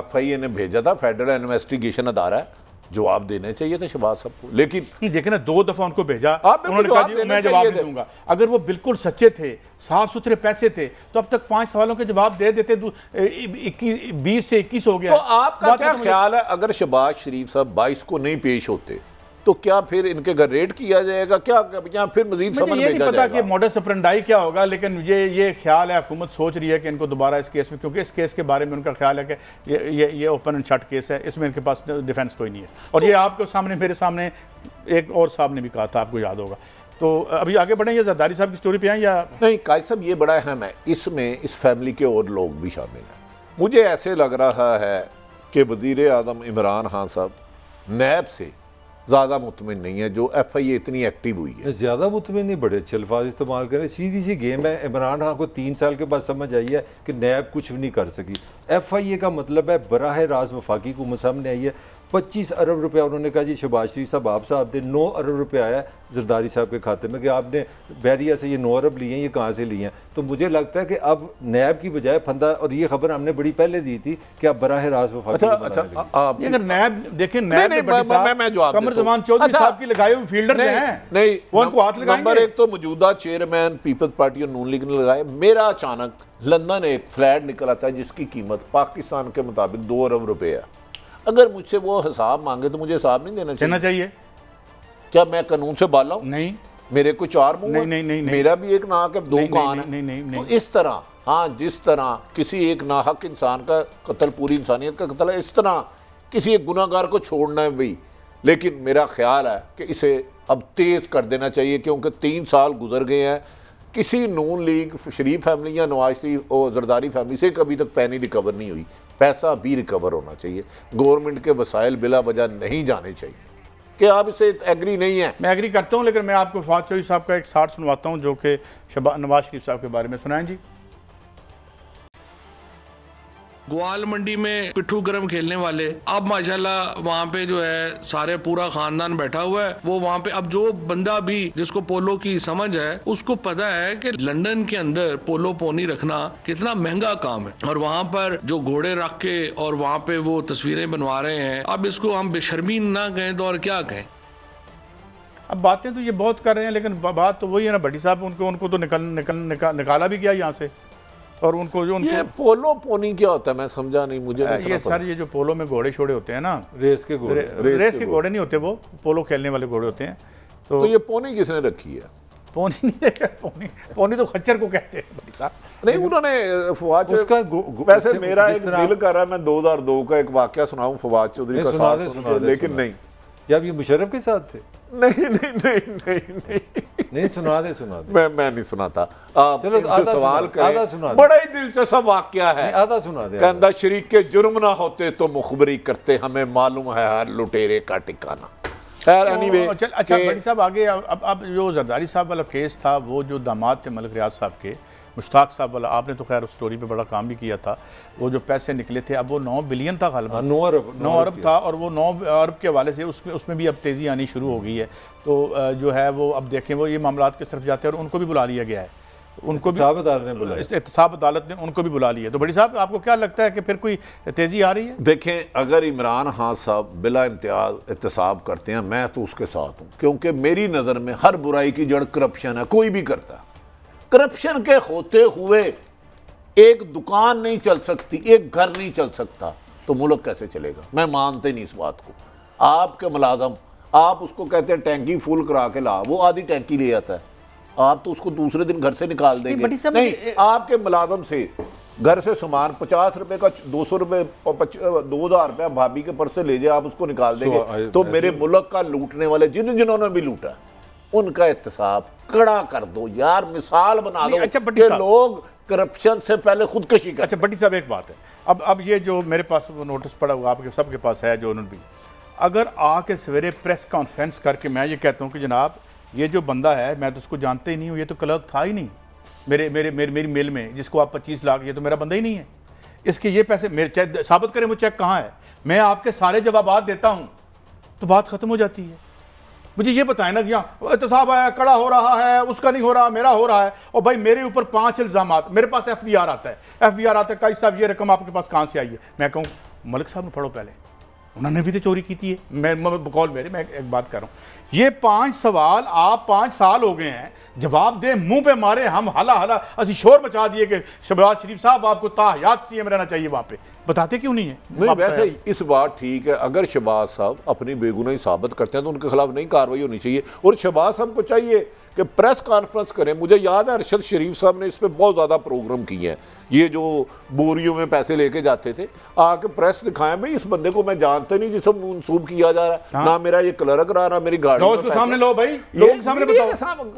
FIA ने भेजा था, फेडरल इन्वेस्टिगेशन अदारा है, जवाब देने चाहिए थे शहबाज साहब को, लेकिन देखे ना 2 दफा उनको भेजा, आपने उन्होंने कहा जी मैं जवाब नहीं दूंगा। अगर वो बिल्कुल सच्चे थे, साफ सुथरे पैसे थे, तो अब तक 5 सवालों के जवाब दे देते। 20 से 21 हो गया। तो आपका क्या ख्याल है, अगर शहबाज शरीफ साहब 22 को नहीं पेश होते तो क्या फिर इनके घर रेड किया जाएगा, क्या या फिर मजीद समन मुझे ये नहीं भेजा पता जाएगा? कि मॉडस ऑपरेंडाई क्या होगा, लेकिन ये ख्याल है, हुकूमत सोच रही है कि इनको दोबारा इस केस में, क्योंकि इस केस के बारे में उनका ख्याल है कि ये ओपन एंड शट केस है, इसमें इनके पास डिफेंस कोई नहीं है। और ये आपके सामने, मेरे सामने एक और साहब ने भी कहा था, आपको याद होगा। तो अभी आगे बढ़ें या जरदारी साहब की स्टोरी पे आए या नहीं? कायद साहब ये बड़ा अहम है, इसमें इस फैमिली के और लोग भी शामिल हैं। मुझे ऐसे लग रहा है कि वज़ीर आज़म इमरान खान साहब नैब से ज़्यादा मुतमिन नहीं है, जो FIA इतनी एक्टिव हुई है। ज़्यादा मुतमिन नहीं, बड़े अच्छे अल्फाज इस्तेमाल करें। सीधी सी गेम है। इमरान खान को 3 साल के बाद समझ आई है कि नैब कुछ भी नहीं कर सकी। FIA का मतलब है बराह राज वफाकी हुकूमत सामने आई है। 25 अरब रुपया उन्होंने कहा जी शहबाज शरीफ साहब आप साहब दे। 9 अरब रुपया आया जरदारी साहब के खाते में कि आपने बहरिया से ये 9 अरब लिए हैं, ये कहाँ से लिए हैं। तो मुझे लगता है कि अब नैब की बजाय फंदा, और ये खबर हमने बड़ी पहले दी थी कि आप बराह राज वफाकी अगर नैब देखें, नैब कमर जमान चौधरी साहब की लगाए हुए फील्डर हैं, नहीं वो उनको हाथ लगाएंगे। नंबर 1 तो मौजूदा चेयरमैन पीपल्स पार्टी और नून लीग ने लगाए। मेरा अचानक लंदन एक फ्लैट निकल आता है जिसकी कीमत पाकिस्तान के मुताबिक 2 अरब रुपए है। अगर मुझसे वो हिसाब मांगे तो मुझे हिसाब नहीं देना चाहिए। क्या मैं कानून से बाला हूं? नहीं, मेरे को 4 मुंह है, नहीं, मेरा भी एक नाक है, 2 कान है। नहीं। तो इस तरह, हाँ, जिस तरह किसी एक नाहक इंसान का कत्ल पूरी इंसानियत का कत्ल है, इस तरह किसी एक गुनाहगार को छोड़ना है भी। लेकिन मेरा ख्याल है कि इसे अब तेज कर देना चाहिए, क्योंकि 3 साल गुजर गए हैं। किसी नून लीग शरीफ फैमिली या नवाज शरीफ और जरदारी फैमिली से कभी तक पैनी रिकवर नहीं हुई। पैसा भी रिकवर होना चाहिए। गवर्नमेंट के वसाइल बिला वजह नहीं जाने चाहिए। कि आप इसे एग्री नहीं है? मैं एग्री करता हूं, लेकिन मैं आपको फवाद चौधरी साहब का एक शार्ट सुनवाता हूं जो कि नवाज शरीफ साहब के बारे में। सुनाएं जी। ग्वाल मंडी में पिट्ठू गरम खेलने वाले, अब माशाल्लाह वहाँ पे जो है सारे पूरा खानदान बैठा हुआ है। वो वहाँ पे अब जो बंदा भी जिसको पोलो की समझ है उसको पता है कि लंदन के अंदर पोलो पोनी रखना कितना महंगा काम है, और वहाँ पर जो घोड़े रख के और वहाँ पे वो तस्वीरें बनवा रहे हैं। अब इसको हम बेशर्मी ना कहें तो और क्या कहें। अब बातें तो ये बहुत कर रहे हैं, लेकिन बात तो वही है ना भट्टी साहब, उनको तो निकाला भी गया यहाँ से। और उनको जो ये पोलो पोनी क्या होता है मैं समझा नहीं। मुझे ये सर, ये जो पोलो में घोड़े छोड़े होते हैं ना, रेस के घोड़े, रेस के घोड़े नहीं होते, वो पोलो खेलने वाले घोड़े होते हैं। तो ये पोनी किसने रखी है? पोनी नहीं, पोनी तो खच्चर को कहते हैं भाई साहब। नहीं, उन्होंने फवाद उसका वैसे मेरा एक दिल कर रहा है मैं 2002 का एक वाकया सुनाऊं फवाद चौधरी का, लेकिन नहीं। जब ये मुशर्रफ के साथ थे? नहीं, सुना दे। मैं नहीं सुनाता। आप चलो सवाल आधा सुना दे। बड़ा ही दिलचस्प वाकया है। आधा सुना दे। कहता शरीक के जुर्म ना होते तो मुखबरी करते, हमें मालूम है हर लुटेरे का ठिकाना। खैर एनीवे, अच्छा बड़ी साहब आगे अब जो जरदारी साहब वाला केस था, वो जो दामाद थे मलिक रियाज साहब के, मुश्ताक साहब वाला, आपने तो खैर उस स्टोरी पे बड़ा काम भी किया था। वो जो पैसे निकले थे, अब वो 9 बिलियन था, गालिबा 9 अरब था, और वो 9 अरब के हवाले से उसमें भी अब तेज़ी आनी शुरू हो गई है। तो जो है वो अब देखें वो ये मामलात की तरफ जाते हैं, और उनको भी बुला लिया गया है। उनको भी एहतसाब अदालत ने उनको भी बुला लिया। तो बड़ी साहब आपको क्या लगता है कि फिर कोई तेज़ी आ रही है? देखें, अगर इमरान खान साहब बिला इम्तियाज एहतसाब करते हैं, मैं तो उसके साथ हूँ, क्योंकि मेरी नज़र में हर बुराई की जड़ करप्शन है। कोई भी करता है। करप्शन के होते हुए एक दुकान नहीं चल सकती, एक घर नहीं चल सकता, तो मुल्क कैसे चलेगा? मैं मानते नहीं इस बात को। आपके मुलाजम, आप उसको कहते हैं टैंकी फुल करा के ला, वो आधी टैंकी ले आता है, आप तो उसको दूसरे दिन घर से निकाल देंगे। नहीं, आपके मुलाजम से घर से सामान 50 रुपए का 200 रुपए 2000 रुपया भाभी के पर्स से ले जाए, आप उसको निकाल देंगे। तो मेरे मुल्क का लूटने वाले जिन्होंने भी लूटा, उनका एहतसाब कड़ा कर दो यार, मिसाल बना दो। अच्छा कि लोग करप्शन से पहले खुदकशी कर। अच्छा भट्टी साहब, एक बात है, अब ये जो मेरे पास वो नोटिस पड़ा हुआ, आपके सबके पास है, जो उन्होंने भी, अगर आके सवेरे प्रेस कॉन्फ्रेंस करके मैं ये कहता हूँ कि जनाब ये जो बंदा है मैं तो उसको जानते ही नहीं हूँ, ये तो क्लर्क था ही नहीं मेरी मेल में, जिसको आप 25 लाख, ये तो मेरा बंदा ही नहीं है, इसके ये पैसे मेरे चेक साबित करें, वो चेक कहाँ है, मैं आपके सारे जवाब देता हूँ, तो बात खत्म हो जाती है। मुझे ये बताएं ना कि यहाँ एहतसाब आया, कड़ा हो रहा है, उसका नहीं हो रहा, मेरा हो रहा है, और भाई मेरे ऊपर 5 इल्जामात, मेरे पास FBR आता है, काजी साहब ये रकम आपके पास कहाँ से आई है? मैं कहूँ मलिक साहब ने पढ़ो पहले, उन्होंने भी तो चोरी की थी। मैं बकौल मेरे, मैं एक बात कर रहा हूँ, ये 5 सवाल आप 5 साल हो गए हैं, जवाब दें, मुंह पे मारे, हम हला हला असि शोर मचा दिए कि शहबाज शरीफ साहब आपको ताहयात सीएम रहना चाहिए वहाँ पे, बताते क्यों नहीं है? नहीं, वैसे इस बात ठीक है, अगर शहबाज साहब अपनी बेगुनाही साबित करते हैं तो उनके खिलाफ नहीं कार्रवाई होनी चाहिए। और शहबाज साहब को चाहिए कि प्रेस कॉन्फ्रेंस करें। मुझे याद है अरशद शरीफ साहब ने इस पर बहुत ज़्यादा प्रोग्राम किए हैं, ये जो बोरियों में पैसे लेके जाते थे, आके प्रेस दिखाएं भाई इस बंदे को मैं जानते नहीं जिसे मंसूब किया जा रहा है। हाँ। ना मेरा ये क्लर्क रहा, ना मेरी गाड़ी उसके सामने लो भाई, लोगों के सामने बताओ।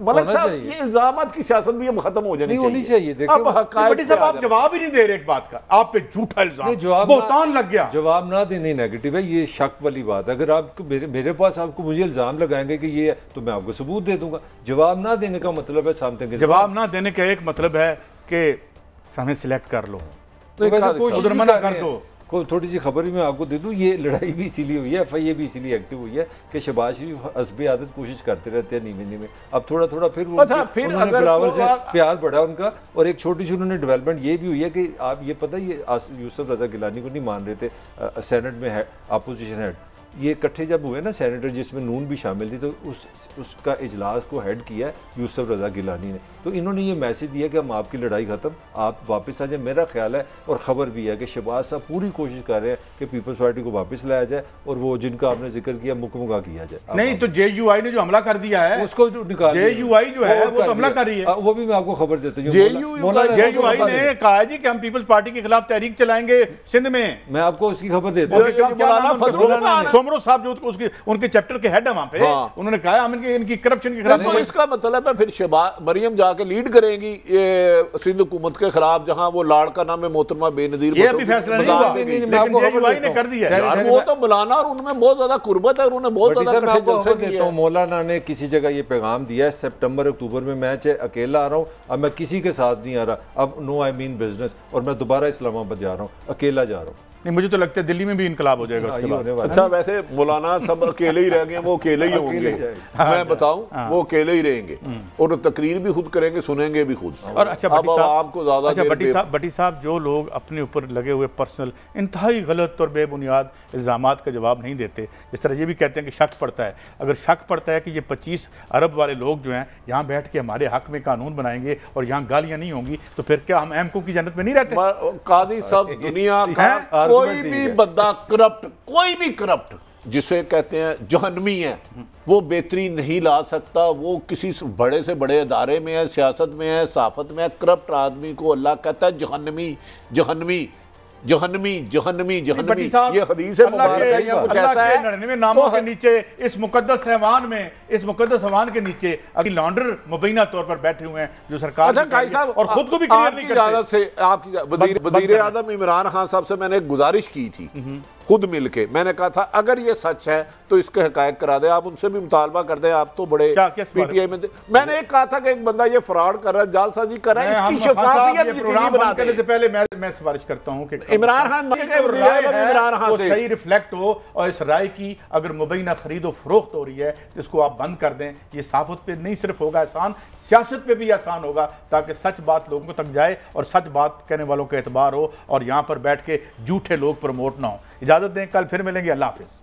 मलिक साहब, ये इल्जामात की सियासत भी अब खत्म हो जानी चाहिए। अब बड़ी साहब आप जवाब ही नहीं दे रहे एक बात का, आप पे झूठा इल्जाम, बहुतान लग गया। जवाब ना देने नेगेटिव है, ये शक वाली बात है। अगर आप मेरे पास आपको मुझे इल्जाम लगाएंगे कि ये है, तो मैं आपको सबूत दे दूंगा। जवाब ना देने का मतलब है सामने, जवाब ना देने का एक मतलब है कि हमें सिलेक्ट कर लो, उधर मना कर दो। को थोड़ी सी खबर भी मैं आपको दे दूं, ये लड़ाई भी इसीलिए हुई है, एफआईए भी इसीलिए एक्टिव हुई है कि शहबाज शरीफ हस्बे आदत कोशिश करते रहते हैं नीमे नीमे। अब थोड़ा थोड़ा फिर उन्होंने बिलावल से प्यार बढ़ा उनका। और एक छोटी सी उन्होंने डेवलपमेंट ये भी हुई है कि आप ये पता, ये यूसुफ रजा गिलानी को नहीं मान रहे थे सेनेट में है अपोजिशन हेड, ये इकट्ठे जब हुए ना सेनेटर जिसमें नून भी शामिल थी, तो उसका इजलास को हेड किया यूसुफ रजा गिलानी ने। तो इन्होंने ये मैसेज दिया कि हम आपकी लड़ाई ख़त्म, आप वापस आ जाए। मेरा ख्याल है और ख़बर भी है कि शहबाज साहब पूरी कोशिश कर रहे हैं कि पीपल्स पार्टी को वापस लाया जाए और वो जिनका आपने जिक्र किया मुकमुका किया जाए। नहीं तो जेयूआई ने जो हमला कर दिया है उसको निकाल, जेयूआई जो है वो तो हमला कर रही है, वो भी मैं आपको खबर देता हूँ। जेयूआई ने कहा है जी कि हम पीपल्स पार्टी के खिलाफ तहरीक चलाएंगे सिंध में। मैं आपको उसकी खबर देता हूँ। सोमरो साहब जो उसके उनके चैप्टर के हेड है वहां पे, उन्होंने कहा हम इनकी करप्शन के खिलाफ। तो इसका मतलब है फिर शहबाज मरियम जाके लीड करेंगी ये सिंध हुकूमत के खिलाफ, जहां वो लाड़ का नाम है मोहतरमा बेनजीर। ये अभी फैसला नहीं हुआ, लेकिन जेयूआई ने कर दिया है। वो तो मौलाना और उनमें बहुत ज्यादा कुर्बत है, उन्होंने बहुत ज्यादा जलसे किए हैं। मौलाना ने किसी जगह ये पैगाम दिया है, सितंबर अक्टूबर में मैं चाहे अकेला आ रहा हूँ, अब मैं किसी के साथ नहीं आ रहा, अब नो आई मीन बिजनेस, और मैं दोबारा इस्लामाबाद जा रहा हूँ, अकेला जा रहा हूँ। नहीं, मुझे तो लगता है दिल्ली में भी इनकलाब हो जाएगा उसके बाद। अच्छा, वैसे मौलाना सब अकेले ही रह गए, वो अकेले ही होंगे। मैं बताऊं, वो अकेले ही रहेंगे और तकरीर भी खुद करेंगे, सुनेंगे भी खुद। और अच्छा आपको ज्यादा, अच्छा भट्टी साहब, जो लोग अपने ऊपर लगे हुए पर्सनल इंतहाई गलत और बेबुनियाद इल्जामात का जवाब नहीं देते, इस तरह ये भी कहते हैं कि शक पड़ता है, अगर शक पड़ता है कि ये 25 अरब वाले लोग जो हैं यहाँ बैठ के हमारे हक में कानून बनाएंगे और यहाँ गालियाँ नहीं होंगी, तो फिर क्या हम एमको की जन्नत में नहीं रहते? कादी साहब, दुनिया का कोई भी बंदा करप्ट, कोई भी करप्ट जिसे कहते हैं जहन्नमी है, वो बेहतरी नहीं ला सकता। वो किसी बड़े से बड़े इदारे में है, सियासत में है, सहाफत में है, करप्ट आदमी को अल्लाह कहता है जहन्नमी, जहन्नमी, जहन्नमी, जहन्नमी, जहन्नमी। ये हदीस है, कुछ ऐसा है। 99 नामों के नीचे इस मुकद्दस हैवान में, इस मुकद्दस हैवान के नीचे अभी लॉन्डर मुबैना तौर पर बैठे हुए हैं जो सरकार और खुद को भी क्लियर नहीं करते। आपकी वज़ीर आज़म इमरान खान साहब से मैंने एक गुजारिश की थी खुद मिलके, मैंने कहा था अगर ये सच है तो इसके हकायक करा दे, आप उनसे भी मुतालबा कर दें, आप तो बड़े पीटीआई में। मैंने एक कहा था कि एक बंदा ये फ्रॉड कर रहा है, जालसाजी कर रहा है, इसकी शफाफियत यकीनी बना देने से पहले मैं सिफारिश करता हूं कि इमरान खान से सही रिफ्लेक्ट हो और इस राय की अगर मुबैना खरीदो फरोख्त हो रही है तो इसको आप बंद कर दें। ये सहाफत पे नहीं सिर्फ होगा आसान, सियासत पे भी आसान होगा, ताकि सच बात लोगों तक जाए और सच बात कहने वालों का एतबार हो और यहाँ पर बैठ के झूठे लोग प्रमोट ना हो। इजाज़त दें, कल फिर मिलेंगे। अल्लाह हाफिज़।